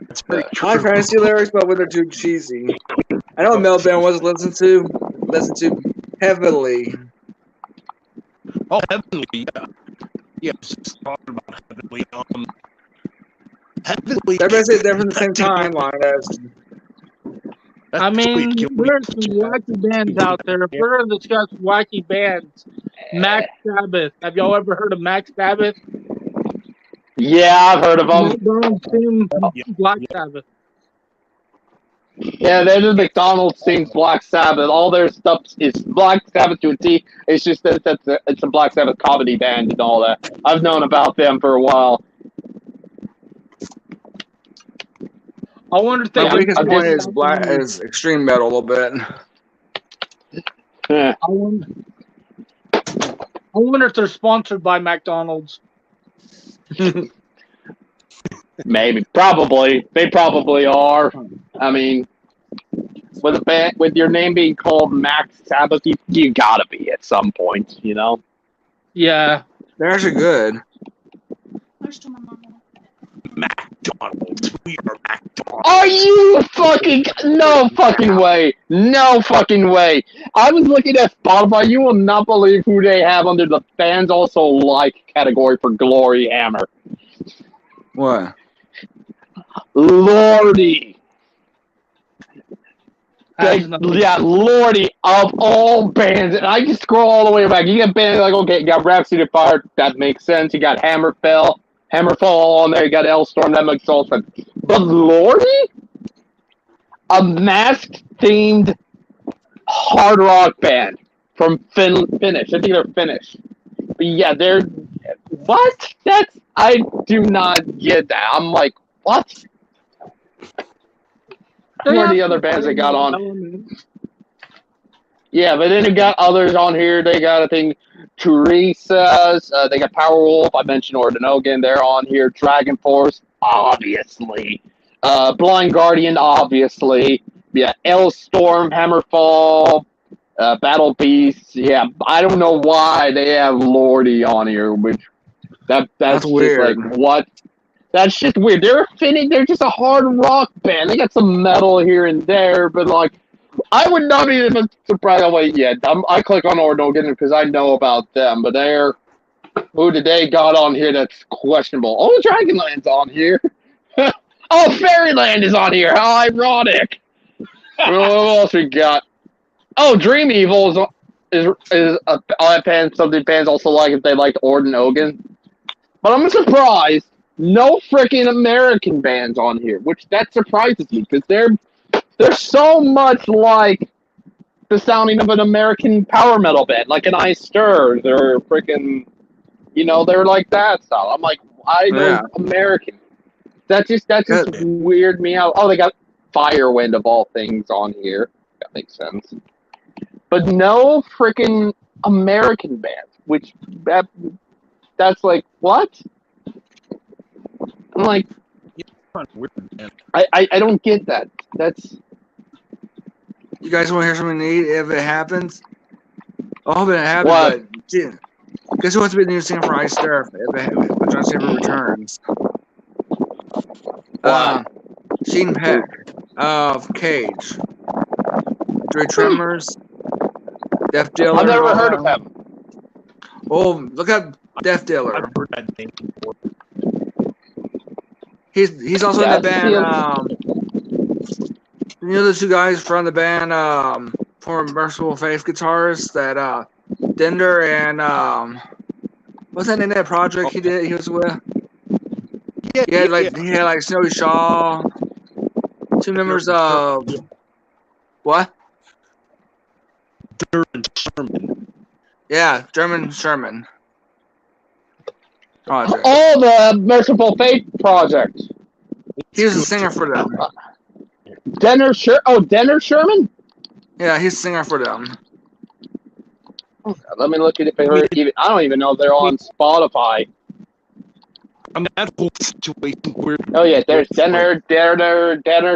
That's pretty true. I try to see lyrics, but when they're too cheesy. I know Mel Band was listened to heavily. Oh, Heavenly, yeah. Yeah, I was just talking about Heavenly. Heavenly. Everybody said they're from the same timeline as. I mean, there's some wacky bands out there. If we're going to discuss wacky bands, Max Sabbath. Have y'all ever heard of Max Sabbath? Yeah, I've heard of them. Black Sabbath. Yeah, they're the McDonald's themed Black Sabbath. All their stuff is Black Sabbath to a T. It's just that it's a Black Sabbath comedy band and all that. I've known about them for a while. I wonder if they. My biggest point is extreme metal a little bit. Yeah. I wonder if they're sponsored by McDonald's. Maybe, probably. They probably are. I mean, with a band, with your name being called Max Sabbath, you gotta be at some point, you know. Yeah, they're actually good. McDonald's. We are McDonald's. Are you fucking... No fucking way. No fucking way. I was looking at Spotify. You will not believe who they have under the fans also like category for Glory Hammer. What? Lordy. Yeah, Lordy of all bands. And I just scroll all the way back. You got bands like, okay, you got Rhapsody of Fire. That makes sense. You got Hammerfall on there. You got Ailstorm. That makes all sense. But Lordy? A masked-themed hard rock band from Finnish. I think they're Finnish. But yeah, they're... What? I do not get that. I'm like, what? Who are the other bands that got on? Yeah, but then they got others on here. They got, I think, Teresa's. They got Powerwolf. I mentioned Ordinogan. They're on here. Dragon Force, obviously. Blind Guardian, obviously. Yeah, Ailstorm, Hammerfall, Battle Beast. Yeah, I don't know why they have Lordy on here, which that's just weird. Like, what? That's just weird. They're just a hard rock band. They got some metal here and there, but like, I would not be even surprised. Oh wait, yeah, I click on Ordinogan because I know about them, but who did they got on here that's questionable? Oh, Dragonland's on here. Oh, Fairyland is on here. How ironic. What else we got? Oh, Dream Evil is a band. Something fans also like if they liked Ordinogan. But I'm surprised no freaking American bands on here, which that surprises me because they're so much like the sounding of an American power metal band, like an Ice Stir. They're freaking, they're like that style. I'm like, I know American. That just weird me out. Oh, they got Firewind of all things on here. That makes sense. But no freaking American bands, which that's like, what? I'm like, I don't get that. That's... You guys want to hear something neat if it happens? I hope it happens. What? But guess who wants to be the new singer for Ice Stir if John Saber returns? Sheen Peck of Cage. Dre Tremors. Death Dealer. I've never heard of him. Oh, look up Death Dealer. I've heard that name before. He's also in the band. The two guys from the band, former Merciful Faith guitarist, that Dender and what's that name of that project he was with? Yeah, He had like Snowy Shaw, two members of what? German Sherman. Yeah, German Sherman. Project. Oh, the Merciful Fate project. He was a singer for them. Denner Sherman? Yeah, he's a singer for them. Let me look at it. I don't even know if they're on Spotify. I mean, that whole situation where. Oh yeah, there's Denner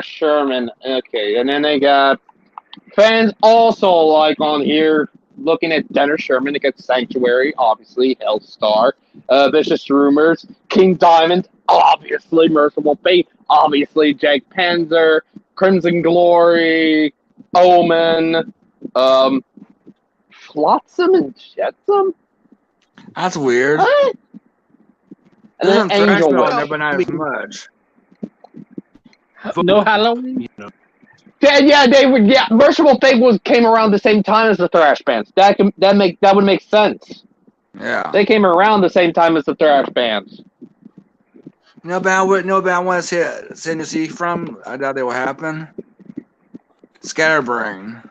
Sherman. Okay, and then they got fans also like on here looking at Denner Sherman. They got Sanctuary, obviously, Hellstar, Vicious Rumors, King Diamond, obviously, Merciful Fate, obviously, Jake Panzer, Crimson Glory, Omen, Flotsam and Jetsam. That's weird. What? And There's some then thrash Angel metal in Witch. there, but not as much. No Halloween. You know, Yeah, Merciful Fate came around the same time as the thrash bands. That would make sense. Yeah. They came around the same time as the thrash bands. No band I want to see a see from. I doubt it will happen. Scatterbrain.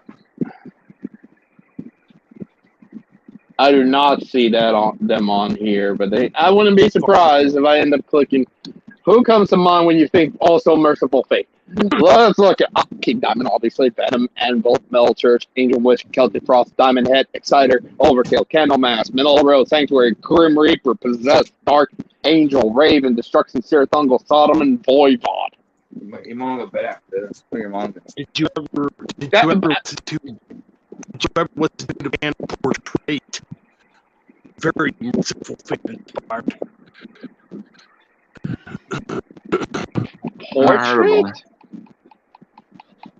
I do not see them on here, but I wouldn't be surprised if I end up clicking. Who comes to mind when you think also Merciful Fate? Let's look at King Diamond, obviously, Venom, Anvil, Metal Church, Angel Witch, Celtic Frost, Diamond Head, Exciter, Overkill, Candlemass, Middle Road, Sanctuary, Grim Reaper, Possessed, Dark Angel, Raven, Destruction, Sirathungal, Sodom, and Voivod. Your mom go back to this. Your mom. did you ever listen to the band Portrait? Very Merciful Fate inspired. Portrait?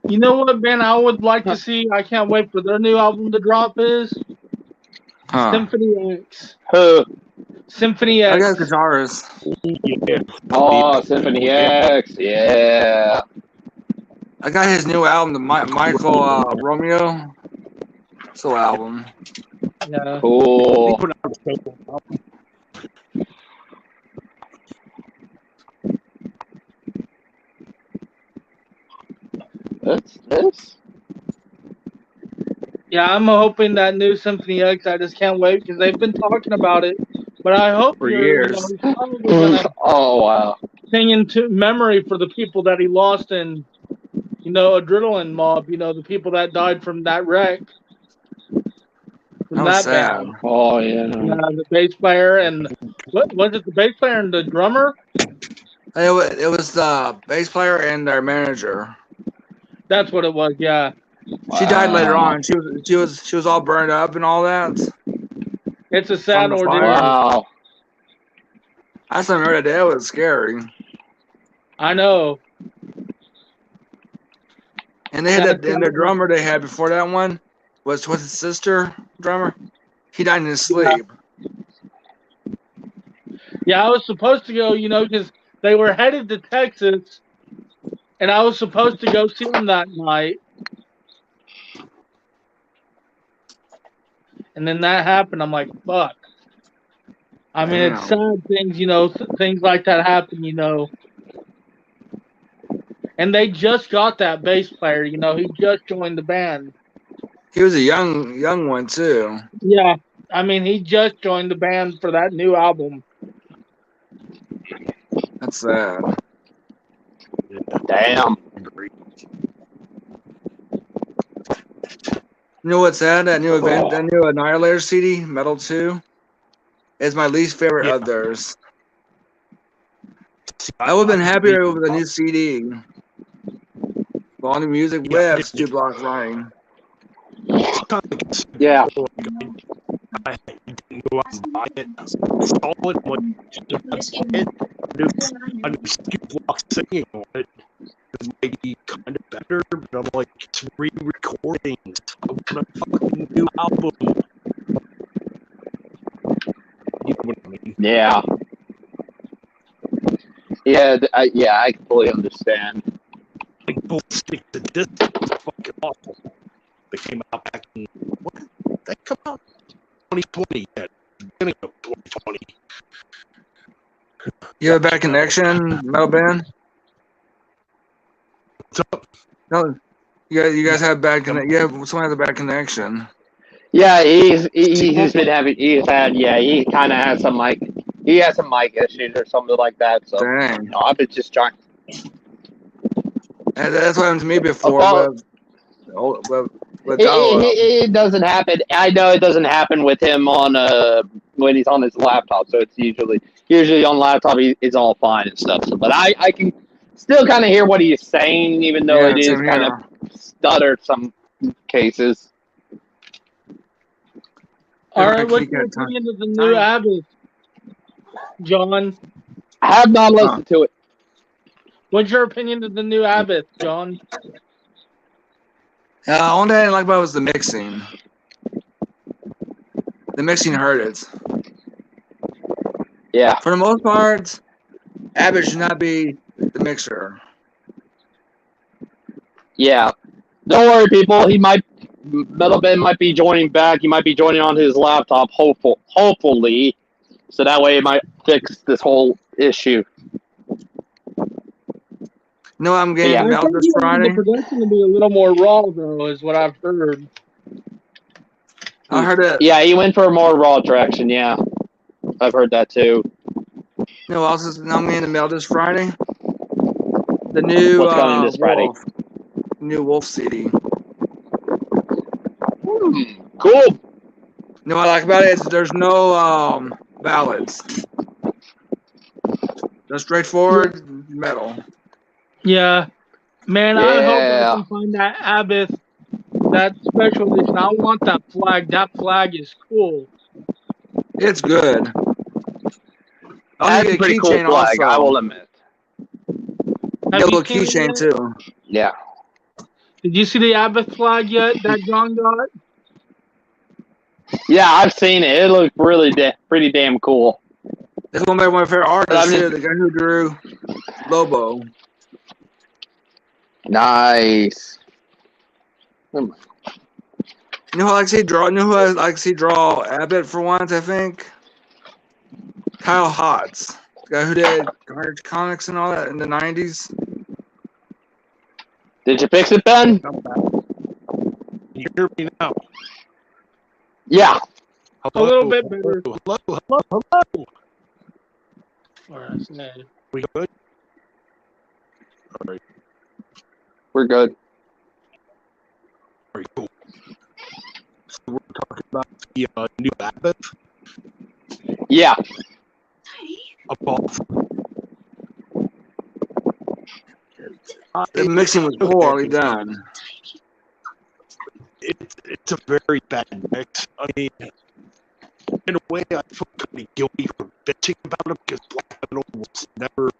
You know what band I would like to see? I can't wait for their new album to drop. Is Huh. Symphony X. Who? Symphony I X. got guitars. Yeah. Oh, Symphony X, yeah. I got his new album, the Michael Romeo solo album. Yeah. He Cool. put out a solo album. That's this. Yeah, I'm hoping that new Symphony X. I just can't wait because they've been talking about it. But I hope For you're, years. he's probably gonna Oh wow. sing into memory for the people that he lost in, Adrenaline Mob. The people that died from that wreck. From That was that sad. band. Oh yeah. The bass player and what was it? The bass player and the drummer. It was the bass player and their manager. That's what it was. Yeah. She died later Wow. on. She was all burned up and all that. It's a sad From the ordeal. fire. Wow. I still remember that day. It was scary. I know. And they had and the drummer they had before that one was his sister drummer. He died in his sleep. Yeah, I was supposed to go, because they were headed to Texas, and I was supposed to go see them that night. And then that happened. I'm like, fuck. I mean, it's sad things, things like that happen, And they just got that bass player, he just joined the band. He was a young one too. Yeah. I mean, he just joined the band for that new album. That's sad. Damn. You know what's sad? That new event, that new Annihilator CD, Metal 2, is my least favorite of theirs. I would have been happier with a new CD. All new music with Stu Block running. Yeah. I didn't go out and buy it. I saw it, I knew Stu Block singing on it. It was maybe kind of better, but I'm like, it's re-recordings. I want a fucking new album. You know what I mean? Yeah. Yeah, I completely understand. Like, both sticks and discs was fucking awful. They came out back in, what? They come out 2020, at the beginning of 2020. You have a bad connection, Metal Ben? What's up? No, you guys have bad connection. Yeah, someone has a bad connection. Yeah, he's been having he kind of has some mic issues or something like that. So Dang. no, I've been just trying. That's what happened to me before. About- But dial-up. It doesn't happen. I know it doesn't happen with him on when he's on his laptop. So it's usually on laptop it's all fine and stuff. So, but I can still kind of hear what he's saying, even though Yeah, it is same kind here. of stuttered some cases. All right, what's Keep your that time. opinion of the new Abbott, John? I have not listened to it. What's your opinion of the new Abbott, John? Only thing I didn't like about it was the mixing. The mixing hurt it. Yeah. For the most part, Abbott should not be the mixer. Yeah. Don't worry, people. Metal Ben might be joining back. He might be joining on his laptop, hopefully. So that way it might fix this whole issue. No, I'm getting Yeah. out this Friday. The production will be a little more raw, though, is what I've heard. I heard it. Yeah, he went for a more raw direction, yeah. I've heard that too. No, I'm getting the mail this Friday. The new What's coming this Friday? Wolf. New Wolf CD. Cool. You know what I like about it is there's no ballads. Just straightforward metal. Yeah. Man, I hope Yeah. I can find that Abbott, that special edition. I want that flag. That flag is cool. It's good. I'll That's get a a pretty cool keychain flag, I also. will admit. Have Yellow you seen it keychain yet? too. Yeah. Did you see the Abbott flag yet that John got? Yeah, I've seen it. It looks really pretty damn cool. It's one of my favorite artists I'm too. just- The guy who drew Lobo. Nice. You know who I like to see draw? You know who I like to see draw Abbott for once? I think Kyle Hotz, the guy who did Carnage Comics and all that in the '90s. Did you fix it, Ben? You hear me now? Yeah. A little bit better. Hello. Or I said, We good? All right. We're good. Very cool. So we're talking about the new Abbott Yeah. above. The mixing was poorly done. It's a very bad mix. I mean, in a way, I feel kind of guilty for bitching about it because Black Metal was never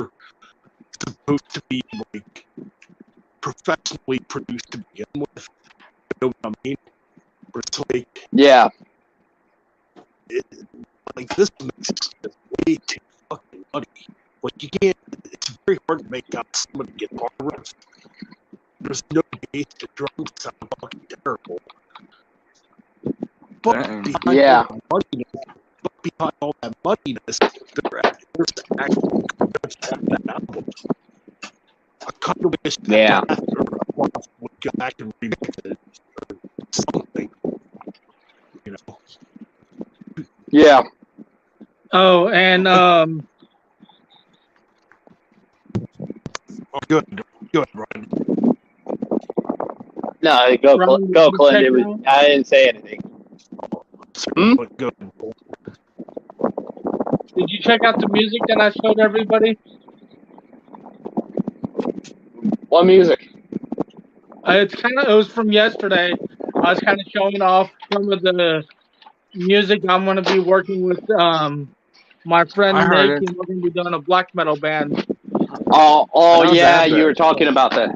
supposed to be like professionally produced to begin with. You know what I mean? Where it's Yeah. like this mix is just way too fucking muddy. Like you can't. It's very hard to make out some of the guitar riffs. There's no bass. The drums sound fucking terrible. But Dang. behind Yeah. all that muddiness, there's actual good stuff on that album. I kind of wish that Yeah. after would go back and remix it or something. You know. Yeah. oh, and Oh, good, Ryan. No, go, Ryan, go, you Clint. check It was, out? I didn't say anything. But good. did you check out the music that I showed everybody? What music? It was from yesterday. I was kind of showing off some of the music I'm going to be working with my friend I heard Nick, it. and we're going to be doing a black metal band. Oh, I know yeah, that, you but- were talking about that.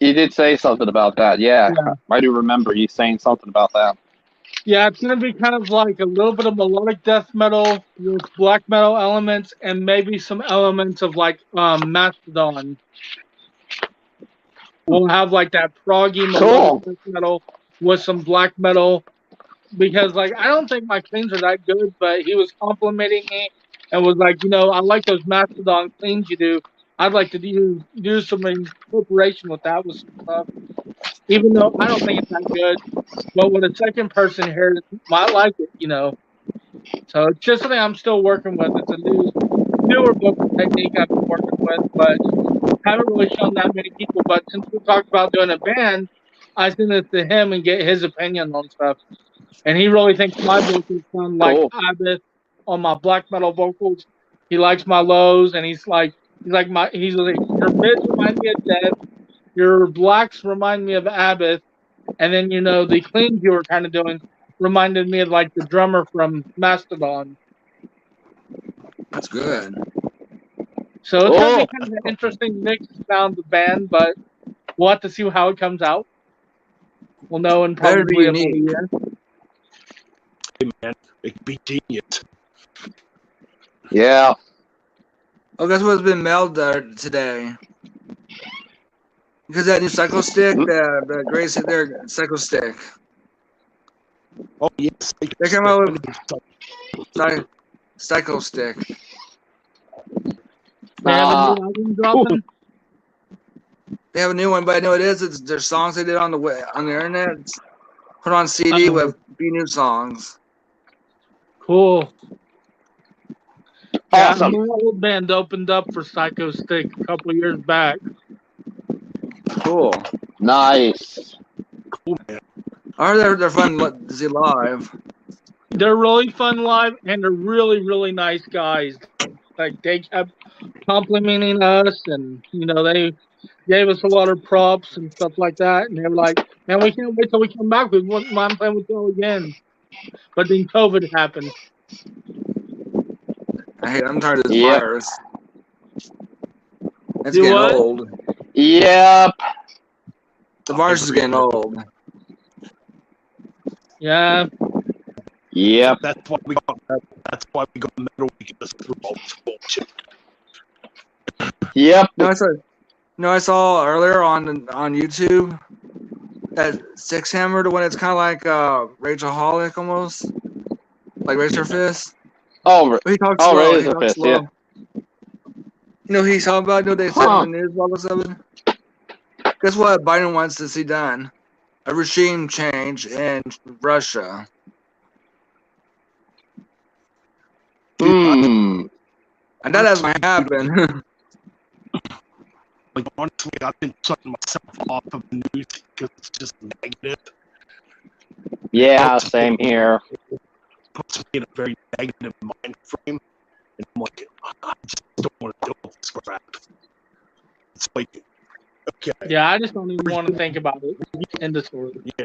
You did say something about that, yeah. Yeah. I do remember you saying something about that. Yeah, it's going to be kind of like a little bit of melodic death metal with black metal elements and maybe some elements of like Mastodon. We'll have like that proggy melodic death metal with some black metal because like I don't think my cleans are that good, but he was complimenting me and was like, I like those Mastodon cleans you do. I'd like to do some incorporation with that with some stuff. Even though I don't think it's that good, but with a second person here, might like it. So it's just something I'm still working with. It's a newer vocal technique I've been working with, but haven't really shown that many people. But since we talked about doing a band, I send it to him and get his opinion on stuff. And he really thinks my vocals sound like Cool. Ibis on my black metal vocals. He likes my lows, and he's like your mids remind me of Death, your blacks remind me of Abbott, and then the cleans you were kind of doing reminded me of like the drummer from Mastodon. That's good. So it's gonna Oh. be kind of an interesting mix sound the band, but we'll have to see how it comes out. We'll know in Better be probably about a unique. year. Hey, man, it could be genius. Yeah. Oh, guess what's been mailed today? Because that new Cycle Stick, the Grace, their Cycle Stick. Oh, yes. They came out with Cycle Stick. They have a new album dropping. They have a new one, but I know it is. It's their songs they did on the internet. It's put on CD with new songs. Cool. Yeah, Awesome. my old band opened up for Psycho Stick a couple of years back. Cool. Nice. Cool, man. I heard they're fun to see live. They're really fun live, and they're really, really nice guys. Like, they kept complimenting us, and, they gave us a lot of props and stuff like that. And they were like, man, we can't wait till we come back. We wouldn't mind playing with you again. But then COVID happened. I'm tired of this Yep. virus. It's You getting what? old. Yep. The virus is getting old. Yeah. Yep. That's why we got metal to get us through all this bullshit. Yep. I saw earlier on YouTube that Six Hammer, the one that's kind of like Rachel Hollick almost, like Razor Fist. Oh, But he talks Oh, slow. Razor He talks Fist, slow. yeah. He's talking about. They said Huh. in the news all of a sudden. Guess what? Biden wants to see done a regime change in Russia. Hmm. And that hasn't happened. Like, honestly, I've been shutting myself off of the news because it's just negative. Yeah, same here. It puts me in a very negative mind frame. And I'm like, I just don't want to deal with this crap. It's like, okay, Yeah, I just don't even want to think about it. End of story. yeah,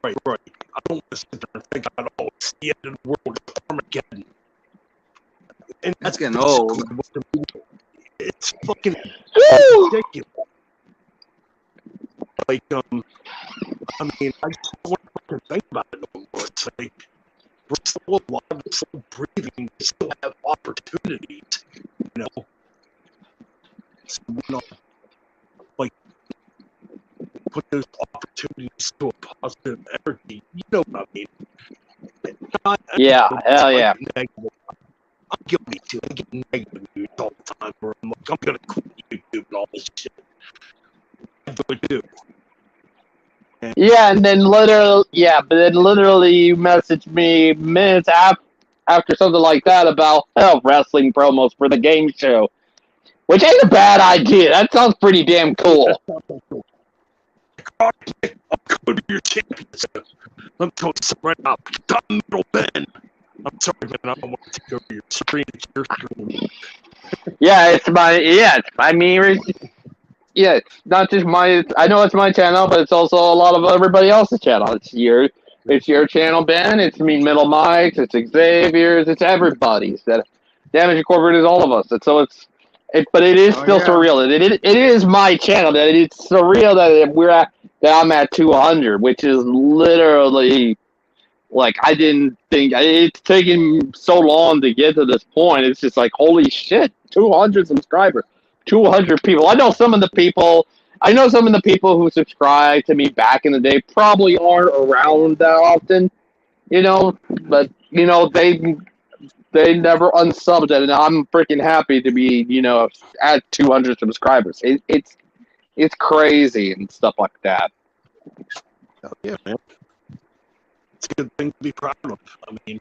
right. I don't want to sit there and think about, oh, it's the end of the world, it's Armageddon. And That's getting old. It's fucking Woo! ridiculous. Like, I mean, I just don't want to fucking think about it no more. It's like, we're still alive, we're still breathing, we still have opportunities, So we're not, like, put those opportunities to a positive energy. You know what I mean? Not Yeah, hell like yeah. negative. I'm guilty too. I get negative news all the time where I'm like, I'm gonna quit YouTube and all this shit. I really do. Yeah, and then literally you messaged me minutes after something like that about wrestling promos for the game show, which ain't a bad idea. That sounds pretty damn cool. I'm going to be your championship. Let me tell you something right now. I'm Metal Ben. I'm sorry, man. I don't want to take over your screen. It's your screen. Yeah, it's not just my. I know it's my channel, but it's also a lot of everybody else's channel. It's your channel, Ben. It's Metal Mike's. It's Xavier's. It's everybody's. That Damage Incorporated is all of us. But it is still surreal. It is my channel. That it's surreal that I'm at 200, which is literally like I didn't think it's taken so long to get to this point. It's just like holy shit, 200 subscribers. 200 people. I know some of the people who subscribed to me back in the day probably aren't around that often, but they They never unsubbed it, and I'm freaking happy to be, at 200 subscribers. It's crazy and stuff like that. Oh, yeah, man. It's a good thing to be proud of. I mean,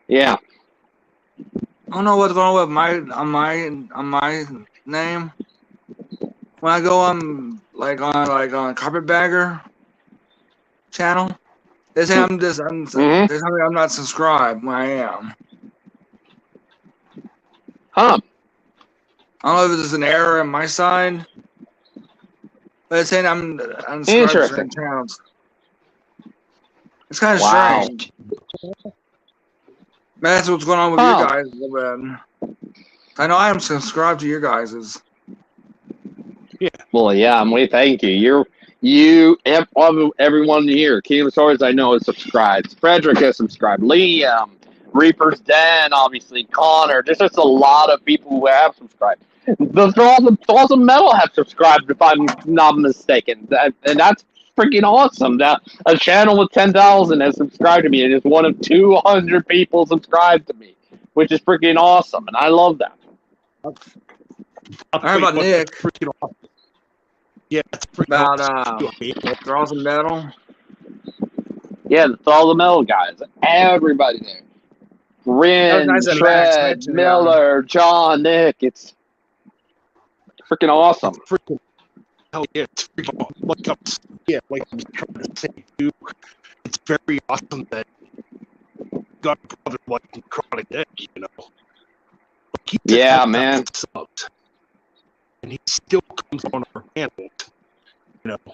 Yeah. I don't know what's going on with my name. When I go on on Carpetbagger channel, they say Mhm. they tell me I'm not subscribed when I am. Huh. I don't know if there's an error on my side, but it's saying I'm unsubscribed to Interesting. certain channels. It's kind of Wow. strange. That's what's going on with your guys a little bit. I know I am subscribed to your guys's. Well, yeah, we thank you. Everyone here, Kingdom Stories, I know is subscribed. Frederick is subscribed. Liam, Reaper's Den, obviously, Connor. There's just a lot of people who have subscribed. The Awesome Metal have subscribed, if I'm not mistaken. And that's freaking awesome. That a channel with 10,000 has subscribed to me, and it's one of 200 people subscribed to me, which is freaking awesome, and I love that. How about Nick? Freaking awesome. Yeah, it's freaking About awesome. Awesome Metal. Yeah, it's all the metal guys. Everybody there. Rin, That was nice Shred, mention, Miller, John, Nick. It's freaking awesome. Freaking hell yeah, it's freaking awesome. Like I was trying to say too, it's very awesome that God brother like Chronic Nick, Like he Yeah, man. Subs, and he still comes on our panels.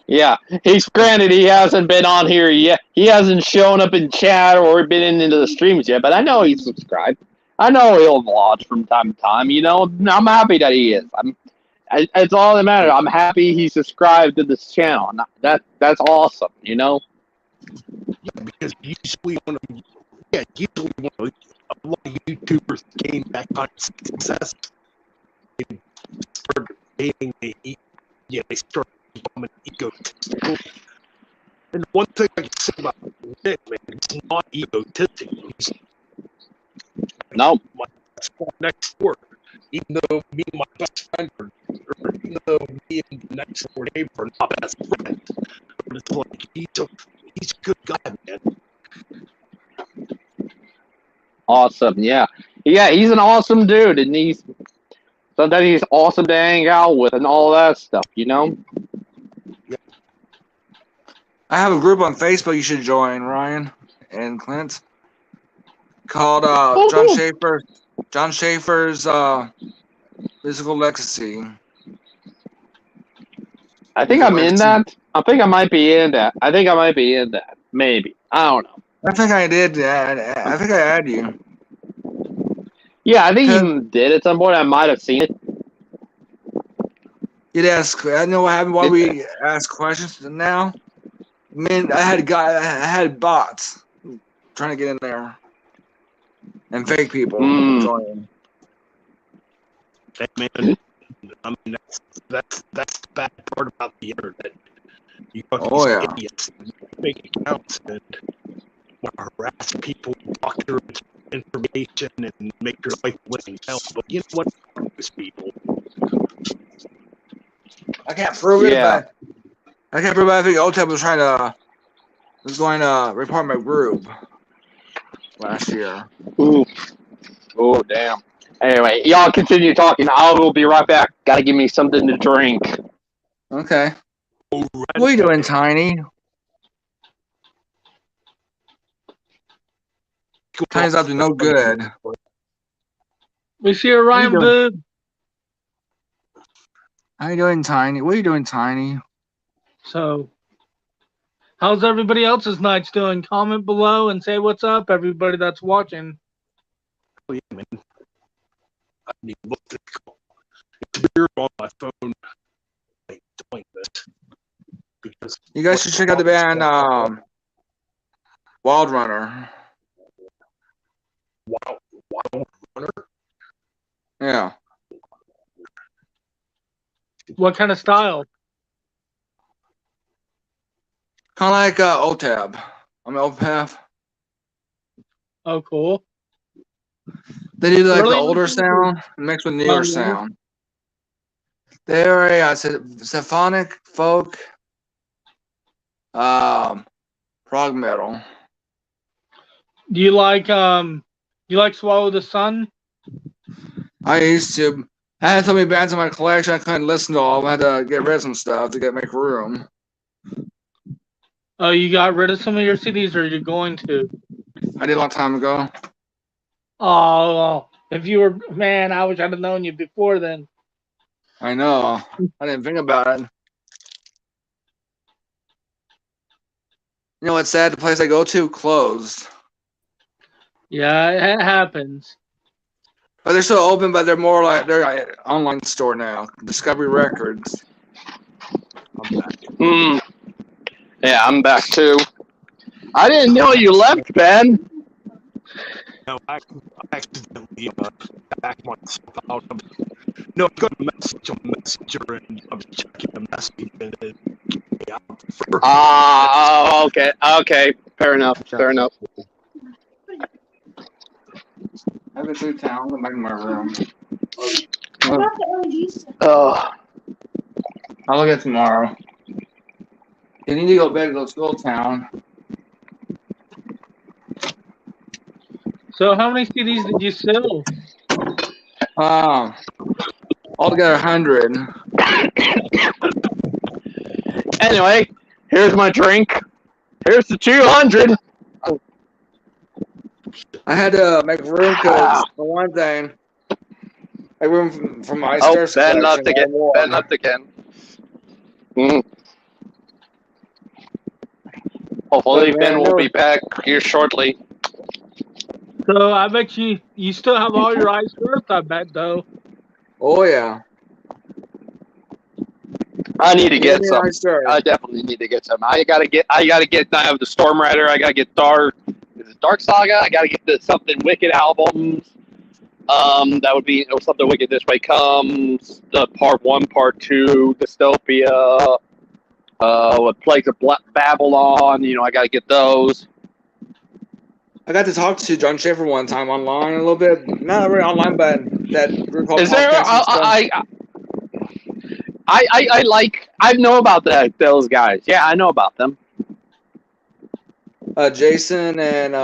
Yeah, granted he hasn't been on here yet. He hasn't shown up in chat or been into the streams yet, but I know he's subscribed. I know he'll watch from time to time. I'm happy that he is. It's all that matters. I'm happy he subscribed to this channel. That's awesome. Yeah, because usually a lot of YouTubers gain that kind of success. They start debating. They start becoming egotistical. And one thing I can say about Nick, man, he's not egotistical. He's No. my best friend next door. Even though me and my best friend or even though me and the next door neighbor are not best friends. But it's like he's a good guy, man. Awesome. Yeah, he's an awesome dude, and sometimes he's awesome to hang out with and all that stuff. I have a group on Facebook you should join, Ryan and Clint, called John Schaefer's Physical Legacy. I think I'm in that. I think I might be in that. Maybe. I don't know. I think I did. I think I added you. Yeah, I think you did at some point. I might have seen it. You'd ask. I know what happened. Why we ask questions now? I mean, I had bots trying to get in there, and fake people joining. Hey, man, I mean that's the bad part about the internet. You got these idiots make accounts and want to harass people, talk their information, and make your life living hell. But you know what? Those people. I can't prove it. But I can't prove it. I think OTEP was going to report my group last year. Ooh. Oh, damn. Anyway, y'all continue talking. I will be right back. Gotta give me something to drink. Okay. What are you doing, Tiny? Tiny's up to no good. We see you, Ryan Boob. How you doing, Tiny? What are you doing, Tiny? So, how's everybody else's nights doing? Comment below and say what's up, everybody that's watching. Oh, yeah, man. I mean, look, it's weird on my phone like, doing this. Because you guys should check out the band Wild Runner. Wild Runner? Yeah. What kind of style? Kind of like OTAB. I'm OPAF. Oh, cool. They do like Really? the older sound mixed with newer yeah. sound. They're a symphonic folk, prog metal. Do you like Swallow the Sun? I used to. I had so many bands in my collection I couldn't listen to all. I had to get rid of some stuff to make room. Oh, you got rid of some of your CDs, or you're going to? I did a long time ago. Oh, if you were, man, I wish I'd have known you before then. I know. I didn't think about it. You know what's sad? The place I go to closed. Yeah, it happens. But they're still open, but they're more like they're an online store now. Discovery Records. I'm back. Yeah, I'm back too. I didn't know you left, Ben. No, I accidentally backed myself out. No, I got a message on Messenger and I was checking the message and it kicked me out. Okay. Fair enough. I've been through town. I'm back in my room. I'll look at it tomorrow. You need to go back to go to school town. So, how many CDs did you sell? Altogether 100. Anyway, here's my drink. Here's the 200. I had to make room because, for one thing, make room for my Stars Ben left collection. again. Ben left again. Hopefully, Ben will be back here shortly. So, I bet you still have all your Ice Earth, I bet, though. Oh, yeah. I need to get Yeah, some. Ice Earth. I definitely need to get some. I gotta get. I have the Storm Rider. I gotta get Dark Saga. I gotta get something Wicked albums. That would be something Wicked This Way Comes. The Part 1, Part 2, Dystopia. With Plagues of Babylon. I gotta get those. I got to talk to John Schaefer one time online a little bit. Not really online, but that group called Is there? Podcast I know about those guys. Yeah, I know about them. Jason and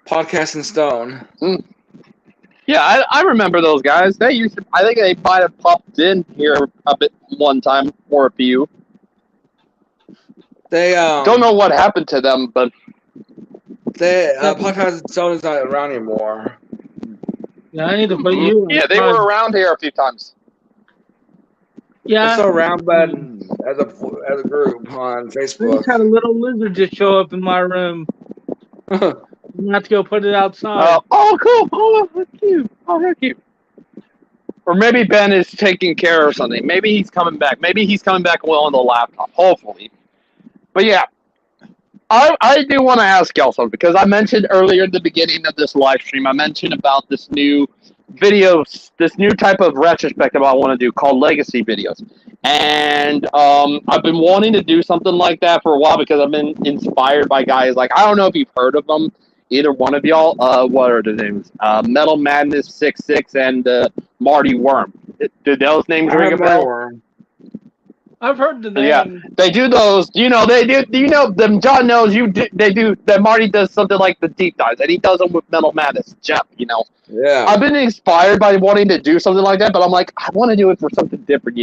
Podcast and Stone. Yeah, I remember those guys. They used to. I think they might have popped in here a bit one time or a few. They don't know what happened to them, but Podcast and Stone is not around anymore. Yeah, I need to put you. Yeah, they were around here a few times. Yeah, they're still around, but as a group on I Facebook. just had a little lizard just show up in my room. I'm gonna have to go put it outside. Oh, cool. Oh, that's cute. Oh, how cute. Or maybe Ben is taking care of something. Maybe he's coming back. Maybe he's coming back on the laptop. Hopefully. But yeah, I do want to ask y'all something because I mentioned earlier in the beginning of this live stream, I mentioned about this new videos, this new type of retrospective I want to do called legacy videos. And I've been wanting to do something like that for a while because I've been inspired by guys like, I don't know if you've heard of them, either one of y'all. What are the names? Metal Madness 66 and Marty Worm. Did those names ring a bell? I've heard the name. Yeah, they do those. They do. Them. John knows you. They do. That Marty does something like the deep dives, and he does them with Metal Madness. Jeff, Yeah. I've been inspired by wanting to do something like that, but I'm like, I want to do it for something different,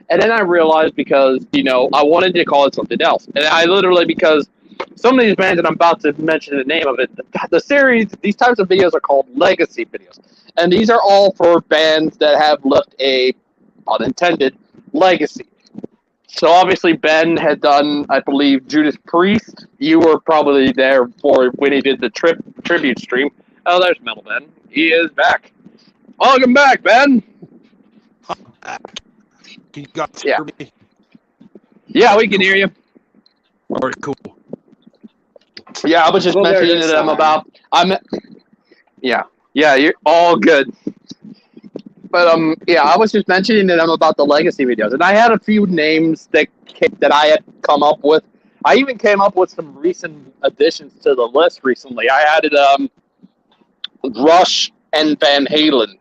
And then I realized because I wanted to call it something else, and I literally because some of these bands, and I'm about to mention the name of it, the series, these types of videos are called legacy videos, and these are all for bands that have left a unintended legacy. So obviously Ben had done, I believe, Judas Priest. You were probably there for when he did the tribute stream. Oh, there's Metal Ben. He is back. Welcome back, Ben. I'm back. Can you guys hear me? Yeah, we can hear you. All right, cool. Yeah, I was just mentioning to them about. Yeah, you're all good. But I was just mentioning to them about the legacy videos, and I had a few names that I had come up with. I even came up with some recent additions to the list recently. I added Rush and Van Halen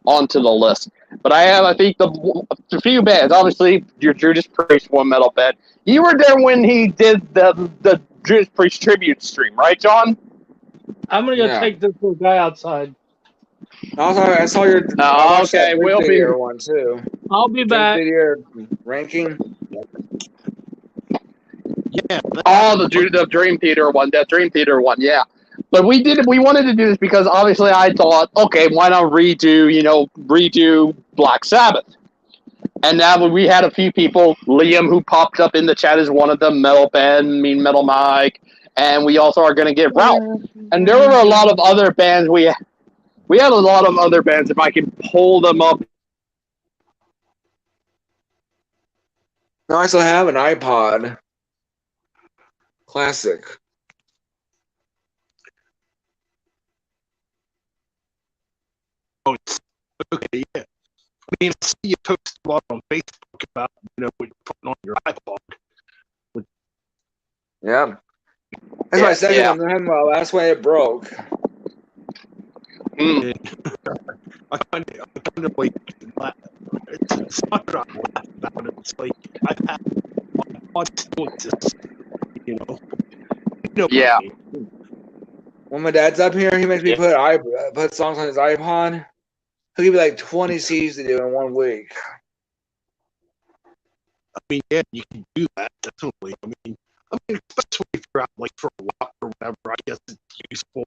onto the list. But I think the few bands. Obviously, your Judas Priest one metal band. You were there when he did the Judas Priest tribute stream, right, John? I'm gonna go Yeah. take this little guy outside. Also, I saw your. Oh, I watched okay, that we'll Dream be- Theater one too. I'll be Dream back. Theater ranking. Yeah. Oh, the Dream Theater one, that Dream Theater one, yeah. But we wanted to do this because obviously I thought, okay, why not redo Black Sabbath? And now we had a few people, Liam, who popped up in the chat as one of them, Metal Ben, Mean Metal Mike, and we also are going to get Ralph. And there were a lot of other bands. We had a lot of other bands, if I can pull them up. No, I still have an iPod. Classic. Oh, okay, yeah. I mean, I see you post a lot on Facebook about, what you're putting on your iPod. Yeah. That's my second one. That's why it broke. Mm. I kind of like, it's not that I laugh about it. It's like, I've had iPod still exists, Yeah. When my dad's up here, he makes me put songs on his iPod. He'll give me like 20 CDs to do in 1 week. I mean, yeah, you can do that, definitely. I mean, especially if you're out, like, for a walk or whatever, I guess it's useful,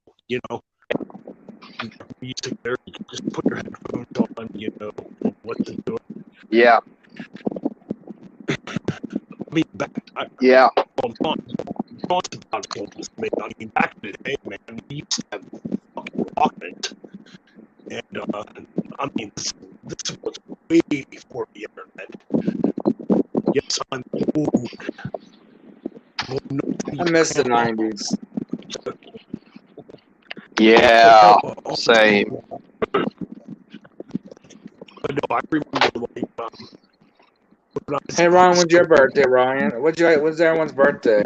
Music there, you can just put your headphones on, what to do. Yeah. I mean, Yeah. Talked about it almost, man. I mean, back in the day, man, we used to have fucking Walkman. And, I mean, this was way before the internet. Yes, I'm old. I miss the 90s. Yeah. Same. But no, I remember, like, when I was Hey, in Ron, high when's your school- birthday, Ryan? When's everyone's birthday?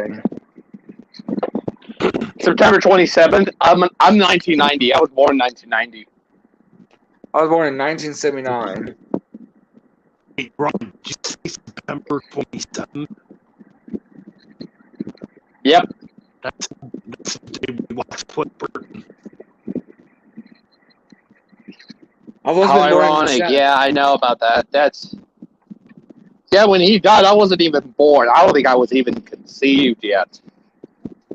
September 27th. I'm 1990. I was born in 1990. I was born in 1979. Hey, Ron, did you say September 27th? Yep. That's the day we watched Flipper. I've always How been born in ironic. December. Yeah, I know about that. When he died, I wasn't even born. I don't think I was even conceived yet.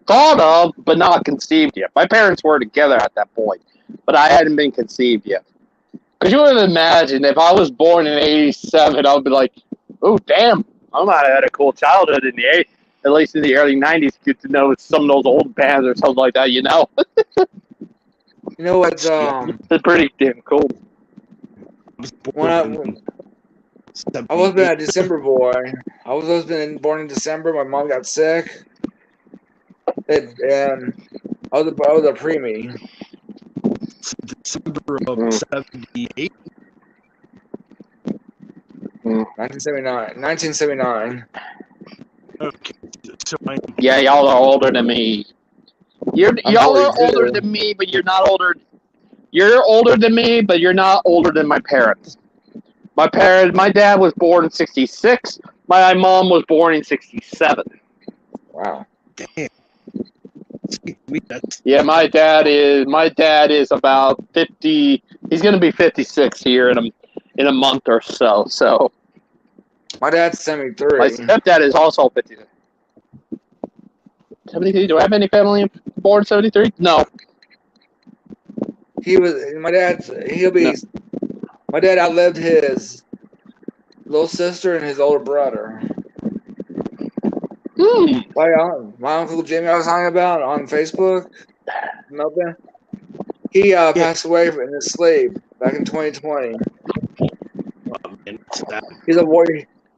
Thought of, but not conceived yet. My parents were together at that point, but I hadn't been conceived yet. Because you would imagine if I was born in 87, I would be like, oh, damn, I might have had a cool childhood in at least in the early 90s. Good to know some of those old bands or something like that, You know what? It's pretty damn cool. I was been a December boy. I was always been born in December. My mom got sick, and I was a preemie. December of 78. 1979. Okay, so Yeah, y'all are older than me. Y'all are older than me, but you're not older. You're older than me, but you're not older than my parents. My dad was born in 66. My mom was born in 67. Wow. damn. Yeah, my dad is about 50. He's gonna be 56 here in a month or so. So My dad's 73. my stepdad is also 50. 73. Do I have any family born 73? No. My dad outlived his little sister and his older brother. My Uncle Jimmy I was talking about on Facebook, Melvin, he passed away in his sleep back in 2020. He's a war.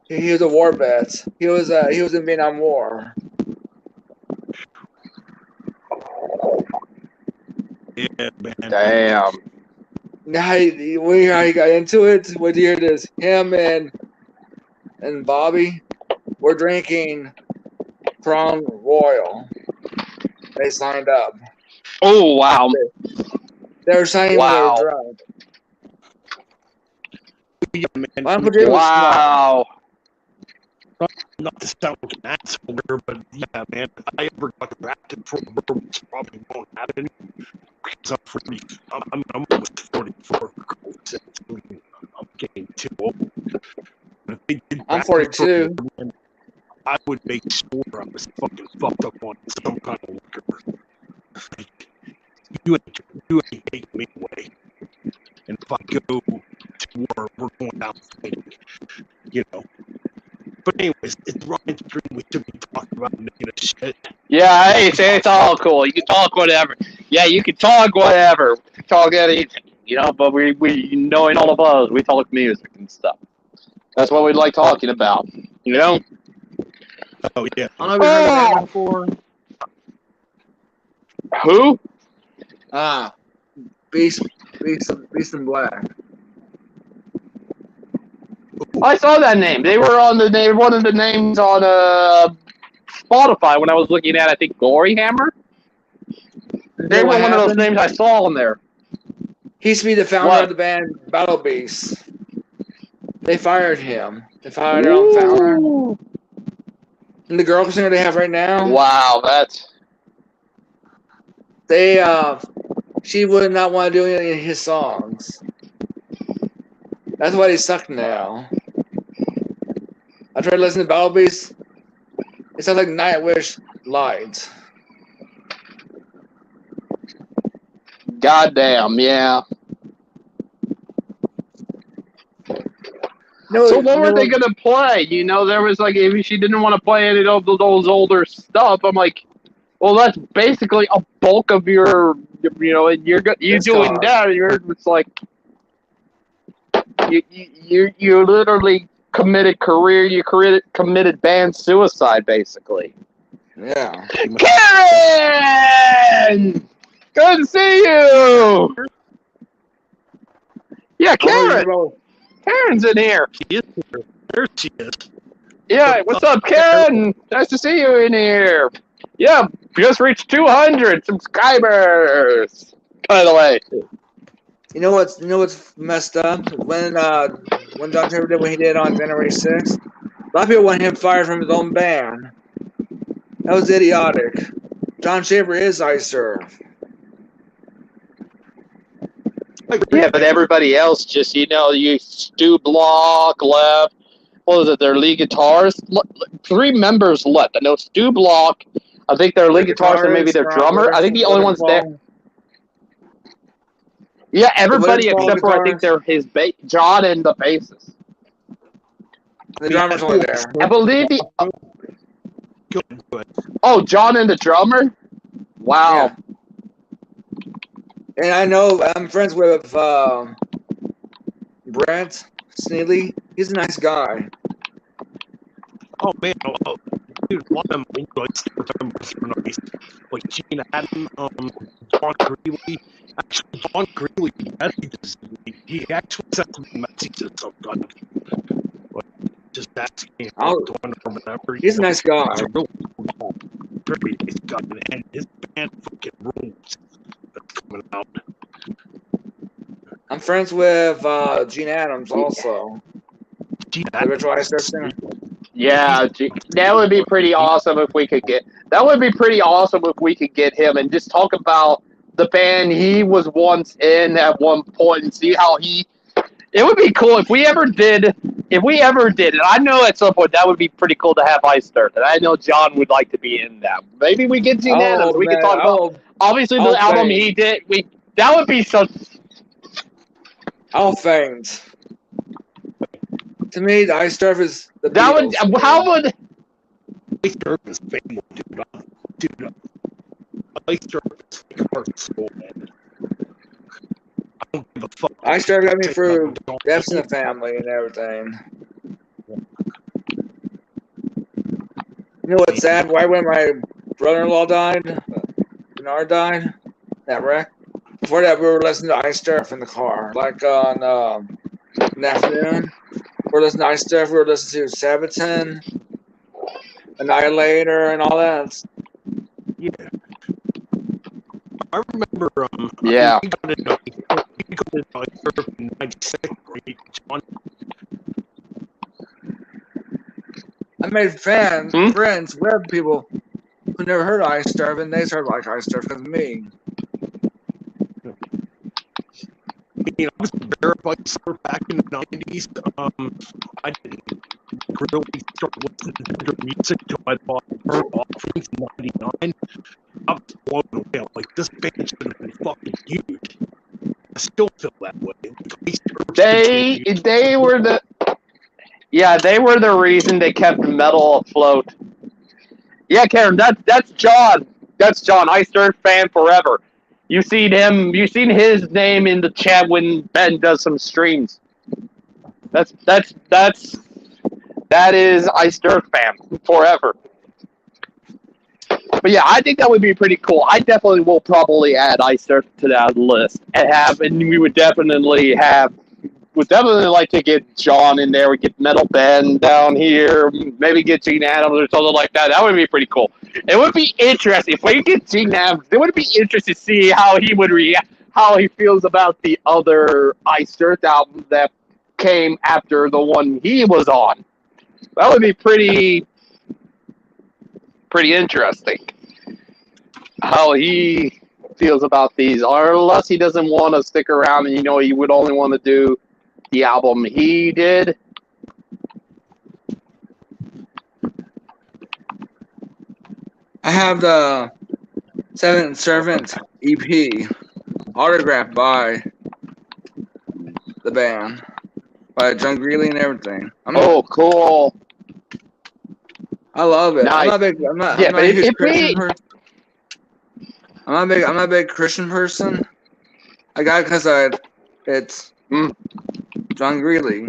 He was a war vet. He was in Vietnam War. Yeah, man. Damn. Now how he got into it. What do you hear this? Him and Bobby were drinking Crown Royal. They signed up. Oh wow. They were signing when they Wow. were drunk. Yeah, man. Uncle Jim was smart. Wow. Not to sound like an asshole here, but yeah, man, if I ever got drafted for a bird, which probably won't happen because I'm 40. I'm almost 44. I'm getting too old. If they did I'm draft me for 42. a bird, man, I would make sure I was fucking fucked up on some kind of liquor. Like, you ain't taking me away. And if I go to war, we're going down fighting, you know. But anyways, it's Ryan's dream. We should be talking about negative shit. Yeah, hey, say it's all cool. You can talk whatever. Yeah, you can talk whatever. Talk anything. You know, but we knowing all of us, we talk music and stuff. That's what we like talking about. You know? Oh yeah. I don't know if you heard of that before. Who? Beast in Black. I saw that name. They were on one of the names on Spotify when I was looking at, I think, Gory Hammer. They were what one of those happened? names I saw on there. He used to be the founder What? of the band Battle Beast. They fired him. They fired their own founder. Ooh. And the girl singer they have right now, Wow, that's she would not want to do any of his songs. That's why they suck now. I tried listening to Battle Beast. It sounds like Nightwish light. goddamn, yeah. No, So what were they gonna play? You know, there was like, if she didn't want to play any of those older stuff, I'm like, well, that's basically a bulk of your, you know, and you It's doing hard. that. It's like you literally committed career, committed band suicide, basically. Yeah. Karen, good to see you. Yeah, Karen. Karen's in here. She is here. There she is. Yeah, what's up, Karen? Nice to see you in here. Yeah, just reached 200 subscribers. By the way, You know what's messed up? When John Taylor did what he did on January 6th, a lot of people want him fired from his own band. That was idiotic. John Shaver is iServe. yeah, but everybody else just, you know, Stu Block left. What was it? Their lead guitarist. 3 members left. I know Stu Block. I think their lead guitarist and maybe their drummer. I think the only ones there. Yeah, everybody except for I think they're John and the bassist. The drummer's only there. I believe the. Good. Oh, John and the drummer. Wow. Yeah. And I know I'm friends with Brent Sneely. He's a nice guy. Oh man, dude, a lot of my guys are nice. Like Gene Adam, John Greeley. Actually, John Greeley messages me. He actually sent me messages sometimes. Like, just asking me or whatever. He's a nice guy. He's a real very nice guy, and his band fucking rules. That's coming out. I'm friends with Gene Adams also. Gene The Ritual Ice singer. Yeah, that would be pretty awesome if we could get. That would be pretty awesome if we could get him and just talk about the band he was once in at one point and see how he. It would be cool if we ever did. If we ever did, and I know at some point that would be pretty cool to have Ice Dirt, and I know John would like to be in that. Maybe we get Gene Adams. We can talk about obviously the album he did. That would be so. I'll faint. To me, the Ice Turf is the That Beatles. would. How would? Ice Turf is famous, dude. Ice Turf is like heart and soul, man. I don't give a fuck. Ice Turf got me through Deaths in the Family and everything. You know what's sad? Why when my brother-in-law died, Bernard died, that wreck? Before that, we were listening to Ice Turf in the car. Like on in the afternoon, we were listening to Ice Turf. We were listening to Sabaton, Annihilator, and all that. Yeah. I remember. Yeah. He got into Europe in '96, right, John? I made fans, Hmm? friends, web people who never heard of Ice Turf, and they started like Ice Turf because of me. I was a bear biker back in the '90s. I didn't really start listening to their music until I bought Burnt Offerings in '99. I was blown away. I'm like, this band should have been fucking huge. I still feel that way. They were the reason they kept metal afloat. Yeah, Karen, that's John. That's John, Ice Turf fan forever. You've seen his name in the chat when Ben does some streams. That is Ice Turf fan forever. But yeah, I think that would be pretty cool. I definitely will probably add Ice Turf to that list and we would definitely like to get John in there. We get Metal Ben down here, maybe get Gene Adams or something like that. That would be pretty cool. It would be interesting if we get Gene Adams. It would be interesting to see how he would react, how he feels about the other Ice Earth album that came after the one he was on. That would be pretty interesting. How he feels about these, or unless he doesn't want to stick around and he would only want to do the album he did. I have the Seventh Servant EP autographed by the band, by John Greeley and everything. Cool. I love it. Nice. I'm not a huge Christian person. I'm not a big Christian person. I got it because it's John Greeley.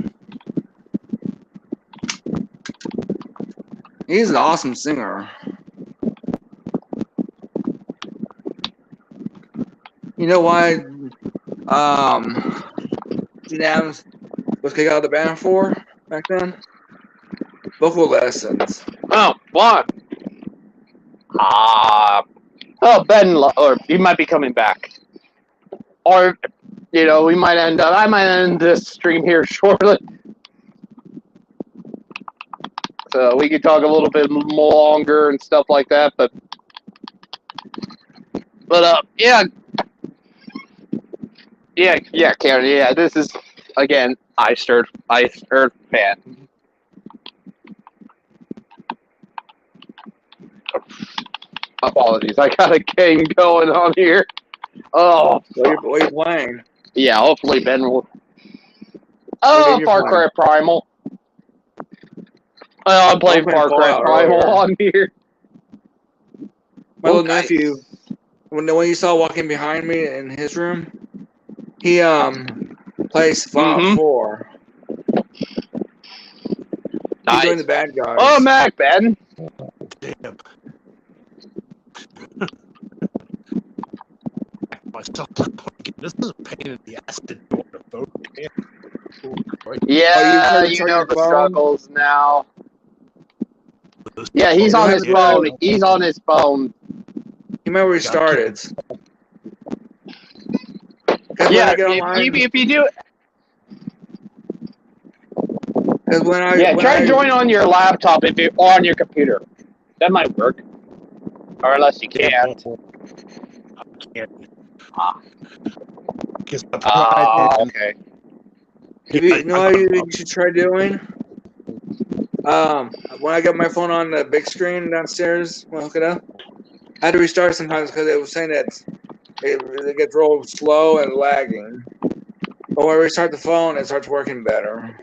He's an awesome singer. You know why Gene Adams was kicked out of the band for back then? Vocal lessons. Oh, what? Ben, or he might be coming back. Or, I might end this stream here shortly. So we could talk a little bit longer and stuff like that, but yeah, Karen, yeah, this is, again, Ice Earth fan. Apologies, I got a game going on here. Oh, what are you playing? Yeah, hopefully Ben will. Oh, Far Cry Primal. I'm playing Far Cry Primal on here. My little nephew, when you saw walking behind me in his room, he plays Fallout 4. He's doing the bad guys. Oh, Mac, Ben. Damn. Myself, this is a pain in the ass to do on a phone. Yeah, you know the struggles now. Yeah, he's on his phone. He's on his phone. You might restart it. Yeah, if you do. Try to join on your laptop or on your computer. That might work. Or unless you can't. I can't. Okay. You know what you should try doing? When I got my phone on the big screen downstairs, when I hook it up, I had to restart sometimes because it was saying that it gets real slow and lagging. But when I restart the phone, it starts working better.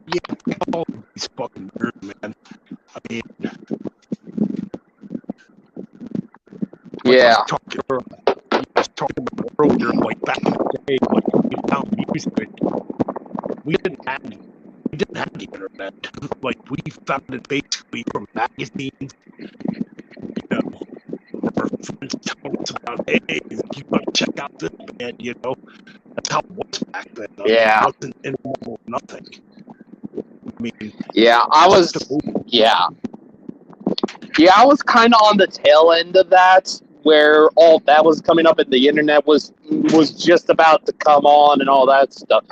Yeah, all these fucking weird, man. I mean, yeah. I was talking about earlier, like back in the day, like we found music. We didn't have the internet. Like we found it basically from magazines. Our friends told us about, hey, you gotta check out this band. That's how it was back then. Yeah. It wasn't internet, nothing. I mean, yeah, I was. Yeah. Yeah, I was kind of on the tail end of that, where all that was coming up, and the internet was just about to come on, and all that stuff.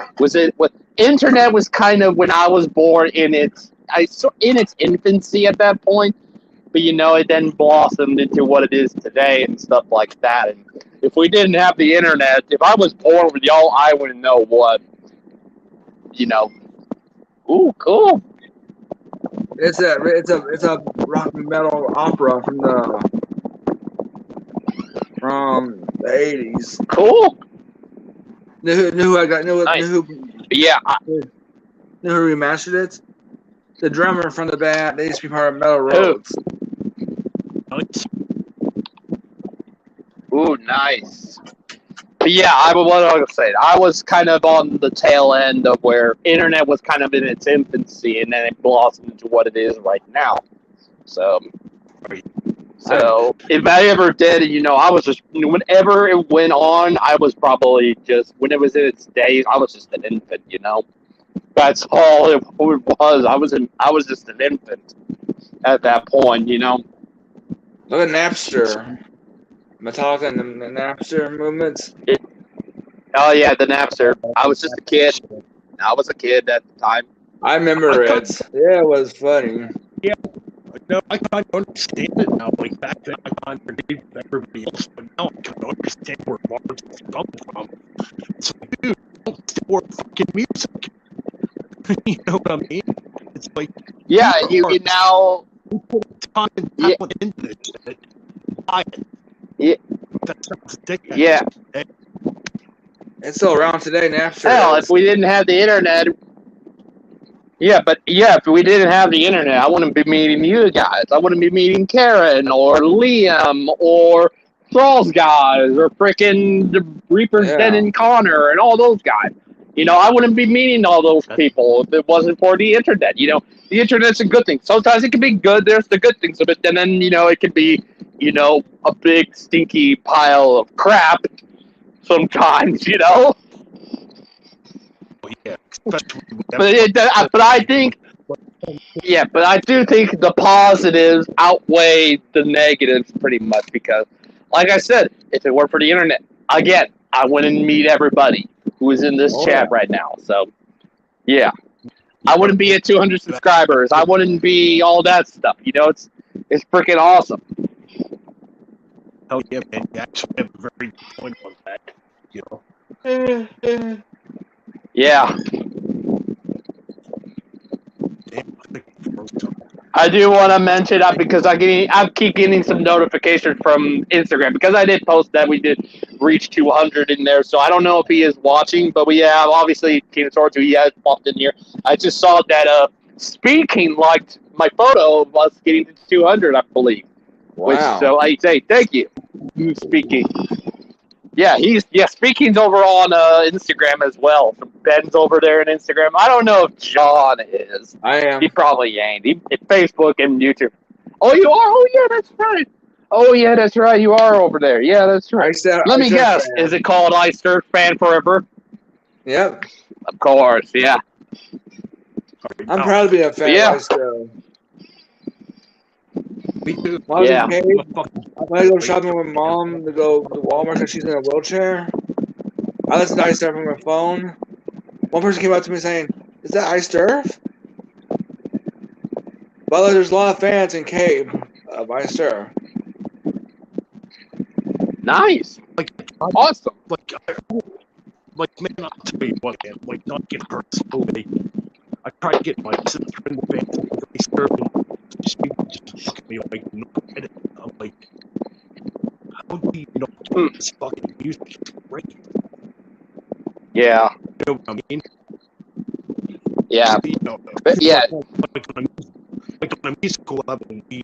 Internet was kind of when I was born in its infancy at that point, but it then blossomed into what it is today and stuff like that. And if we didn't have the internet, if I was born with y'all, I wouldn't know what. Ooh, cool. It's a rock and metal opera from the 80s. Cool. Knew who I got? Knew Nice. who Yeah. knew who remastered it? The drummer from the band. They used to be part of Metal Roads. Nice. Ooh, nice. But yeah, what I was saying, I was kind of on the tail end of where internet was kind of in its infancy, and then it blossomed into what it is right now. So if I ever did, I was just, whenever it went on, I was probably just, when it was in its days, I was just an infant, That's all it was. I was just an infant at that point, Look at Napster. Metallica and the Napster movements. Oh yeah, the Napster. I was just a kid. I was a kid at the time. I remember it. Yeah, it was funny. Yeah. No, I kind of understand it now. Like back then, I kind of believed everybody else, but now I kind of understand where Mars is coming from. So, dude, don't store fucking music. You know what I mean? It's like, yeah, you now put time and talent into this shit. Buy it. Yeah. That sounds ridiculous. Yeah. It's still around today, Napster. Hell, if we didn't have the internet. If we didn't have the internet, I wouldn't be meeting you guys. I wouldn't be meeting Karen or Liam or Thrall's guys or frickin' the Reaper's Den and Connor and all those guys. I wouldn't be meeting all those people if it wasn't for the internet. The internet's a good thing. Sometimes it can be good. There's the good things of it. And then, it can be, a big stinky pile of crap sometimes, Oh, yeah. But I do think the positives outweigh the negatives pretty much because, like I said, if it weren't for the internet, again, I wouldn't meet everybody who is in this chat right now. So, yeah, I wouldn't be at 200 subscribers. I wouldn't be all that stuff. It's freaking awesome. Oh yeah, man, you actually have a very good point on that. Yeah. Damn, I do want to mention that because I keep getting some notifications from Instagram because I did post that we did reach 200 in there. So I don't know if he is watching, but we have obviously Tina Swords who he has popped in here. I just saw that Speaking liked my photo of us getting to 200, I believe. Wow. So I say thank you, Speaking. Yeah, Speaking's over on Instagram as well. So Ben's over there on Instagram. I don't know if John is. I am. He probably ain't. Facebook and YouTube. Oh, you are? Oh, yeah, that's right. Oh, yeah, that's right. You are over there. Yeah, that's right. Let me guess. Fan. Is it called I Surf Fan Forever? Yep. Of course, yeah. I'm proud to be a fan of Ice Surf. Me too. When I was a kid, when I go shopping with Mom to go to Walmart because she's in a wheelchair, I listened to Ice Surf on my phone. One person came up to me saying, "Is that Ice Surf?" Well, there's a lot of fans in Cape of Ice Surf. Nice. Awesome. Man, I'll tell you what, man, not get hurt so big. I tried to get my sister in the band to Ice Surf, and she just fucking me no credit. I'm like, how do you this fucking music? It's great. Yeah. You know what I mean? Yeah. But yeah. On a musical level, we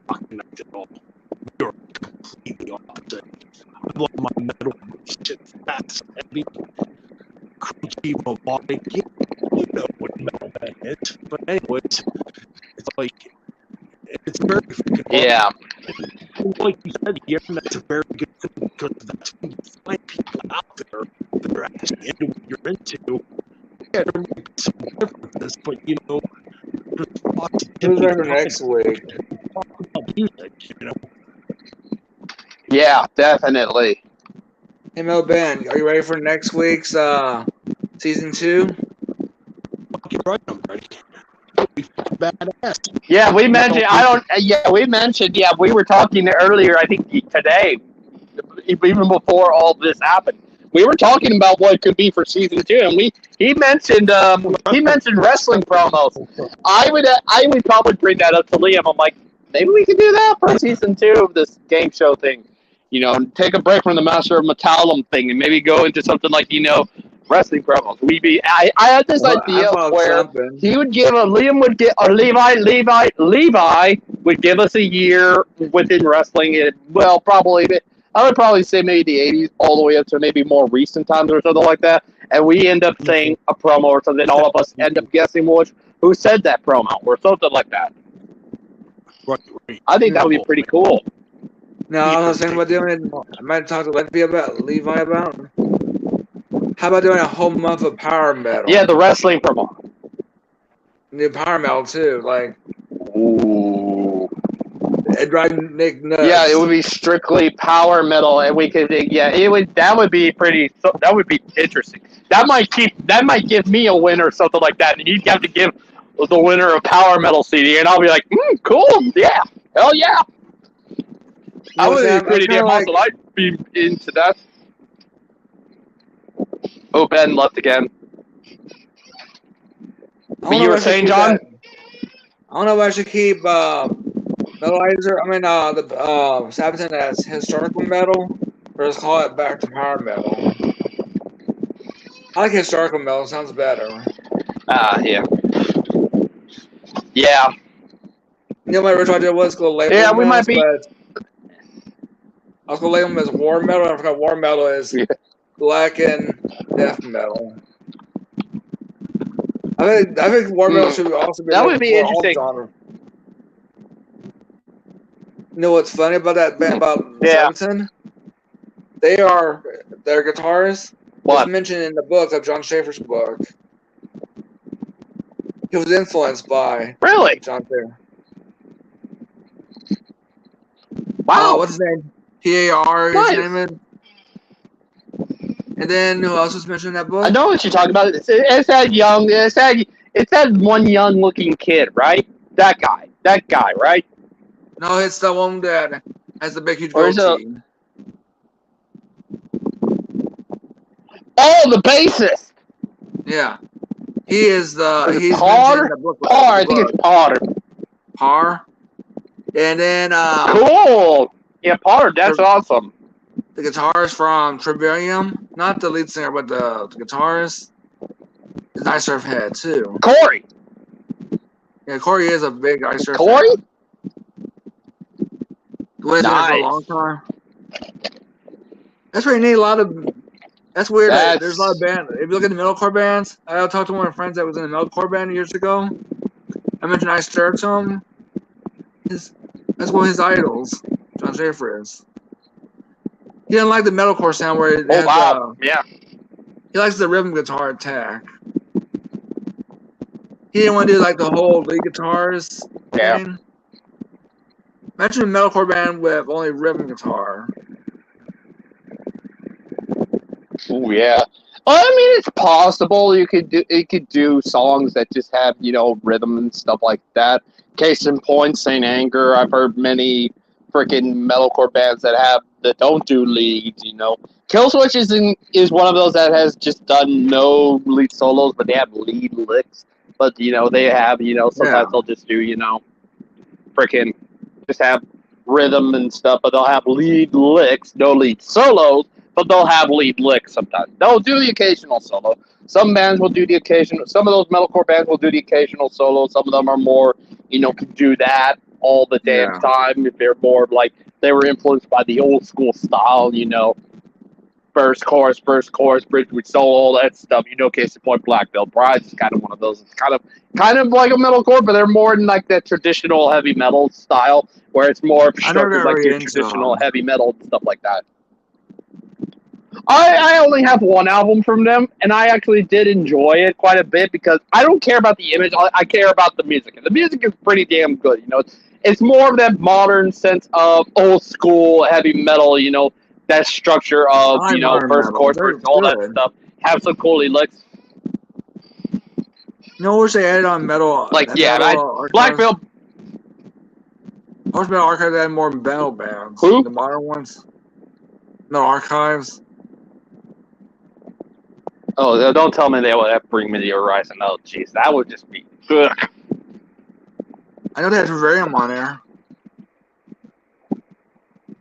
not connected at all. We are completely opposite. I love my metal shit fast, heavy, crunchy, melodic. You know what metal that is. But anyways, it's like, it's very yeah. Like you said, the internet's a very good thing because that's when you find people out there that are actually into what you're into. Yeah, there might be some differences, but there's positivity. Who's there next week? Talk about music, you know. Yeah, definitely. Hey, Mo Ben, are you ready for next week's season 2? Fucking right, I'm ready. It'll be badass. Yeah, we mentioned. I don't. Yeah, we mentioned. Yeah, we were talking earlier. I think today, even before all this happened, we were talking about what it could be for season 2, and he mentioned wrestling promos. I would probably bring that up to Liam. I'm like, maybe we could do that for season 2 of this game show thing. You know, take a break from the Master of Metallum thing and maybe go into something like, you know, wrestling promos. I had this idea where he would give Liam would get, or Levi would give us a year within wrestling. I would probably say maybe the 80s all the way up to maybe more recent times or something like that. And we end up saying a promo or something. All of us end up guessing who said that promo or something like that. Right. I think that would be pretty cool. No, I was thinking about doing it. I might talk to Levi about. How about doing a whole month of power metal? Yeah, the wrestling promo. New power metal too, like Ooh. it driving Nick nuts. Yeah, it would be strictly power metal, and we could. Yeah, it would. That would be pretty. That would be interesting. That might give me a win or something like that, and you'd have to give the winner a power metal CD, and I'll be like, cool, yeah, hell yeah. I would be pretty damn awesome. I'd be into that. Oh, Ben left again. But you were saying, John? I don't know if I should keep Metalizer. I mean, the Sabaton as historical metal, or just call it back to power metal. I like historical metal. Sounds better. Yeah. Yeah. You know, my original idea was go label. Yeah, we might be. I was gonna label them as war metal. I forgot war metal is black and death metal. I think war metal should also be. That would be interesting. You know what's funny about that band about Sabaton? Their guitarists was mentioned in the book of John Schaefer's book. He was influenced by John Schaefer. Wow. What's his name? PAR. His name is. And then who else was mentioned in that book? I know what you're talking about. It's that one young looking kid, right? That guy, right? No, it's the one that has the big huge goatee. Oh, the bassist. Yeah, he is the. He's Par. In the book. Par. I think it's Par. Par. And then. Cool. Yeah, Par. That's awesome. The guitarist from Tribarium, not the lead singer, but the guitarist, is Ice Surf head too. Corey. Yeah, Corey is a big Ice Surf. Corey. Head. Nice. For a long time. That's where you need a lot of. That's weird. There's a lot of bands. If you look at the metalcore bands, I talked to one of my friends that was in a metalcore band years ago. I mentioned Ice Surf to him. That's one of his idols. John Schaefer is. He didn't like the metalcore sound where it has, yeah. He likes the rhythm guitar attack. He didn't want to do like the whole lead guitars thing. Imagine a metalcore band with only rhythm guitar. Oh yeah. Well, I mean, it's possible you could do songs that just have, you know, rhythm and stuff like that. Case in point, Saint Anger. I've heard many freaking metalcore bands that don't do leads, you know. Killswitch is one of those that has just done no lead solos, but they have lead licks. But, you know, they have, you know, sometimes they'll just do, you know, freaking just have rhythm and stuff, but they'll have lead licks, no lead solos, but they'll have lead licks sometimes. They'll do the occasional solo. Some bands will do the occasional, some of those metalcore bands will do the occasional solo. Some of them are more, you know, can do that all the damn time. If they're more like, they were influenced by the old school style, you know, verse, chorus, bridge with solo, all that stuff. You know, case in point, Black Veil Brides is kind of one of those. It's kind of like a metalcore, but they're more in like that traditional heavy metal style, where it's more structured like your traditional heavy metal and stuff like that. I only have one album from them, and I actually did enjoy it quite a bit because I don't care about the image. I care about the music, and the music is pretty damn good. You know, it's more of that modern sense of old school heavy metal. You know, that structure of I like modern first metal. chorus, They're verse, all that good. stuff. Have some cool lyrics. You know, I wish they added on metal. Like yeah, Black Veil. I wish Metal Archives had more metal bands. Who? The modern ones. Metal Archives. Oh, don't tell me they would have Bring Me the Horizon. Oh, jeez, that would just be. Ugh. I know they had Terrarium on there.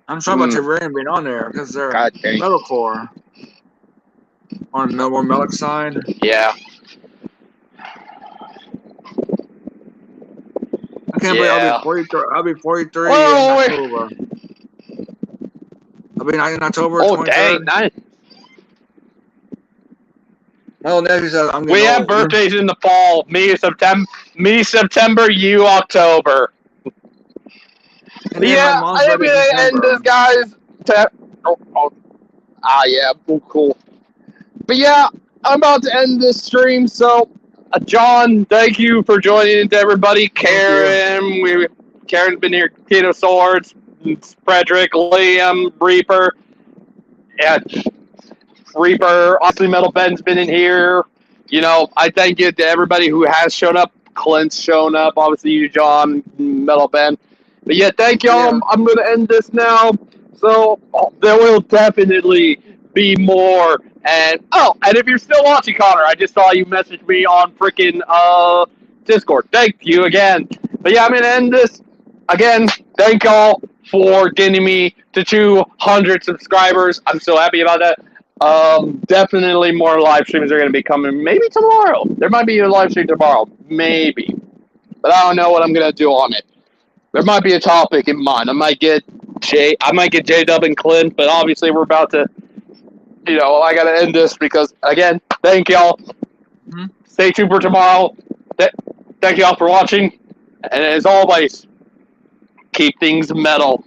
I'm sorry about Terrarium being on there because they're God dang. metalcore. On the more Melic side. Yeah. I can't believe I'll be 43. I'll be 43 Oh, in October. I'll be in October. Oh, 23rd. dang, nice. My little nephew said I'm We getting have old. birthdays in the fall. Me September, you October. And then Yeah, my mom's I'm birthday gonna in end December. this, guys. Yeah, cool. But yeah, I'm about to end this stream. So, John, thank you for joining. To everybody, Karen's been here. Tito Swords, Frederick, Liam, Reaper. Yeah, Reaper, Honestly Metal Ben's been in here. You know, I thank you to everybody who has shown up. Clint's shown up. Obviously, you, John, Metal Ben. But yeah, thank y'all. Yeah. I'm going to end this now. So there will definitely be more. And if you're still watching, Connor, I just saw you message me on freaking Discord. Thank you again. But yeah, I'm going to end this. Again, thank y'all for getting me to 200 subscribers. I'm so happy about that. Definitely more live streams are going to be coming. Maybe tomorrow. There might be a live stream tomorrow. Maybe. But I don't know what I'm going to do on it. There might be a topic in mind. I might get J-Dub and Clint, but obviously we're about to, I got to end this because, again, thank y'all. Mhm. Stay tuned for tomorrow. Thank y'all for watching. And as always, keep things metal.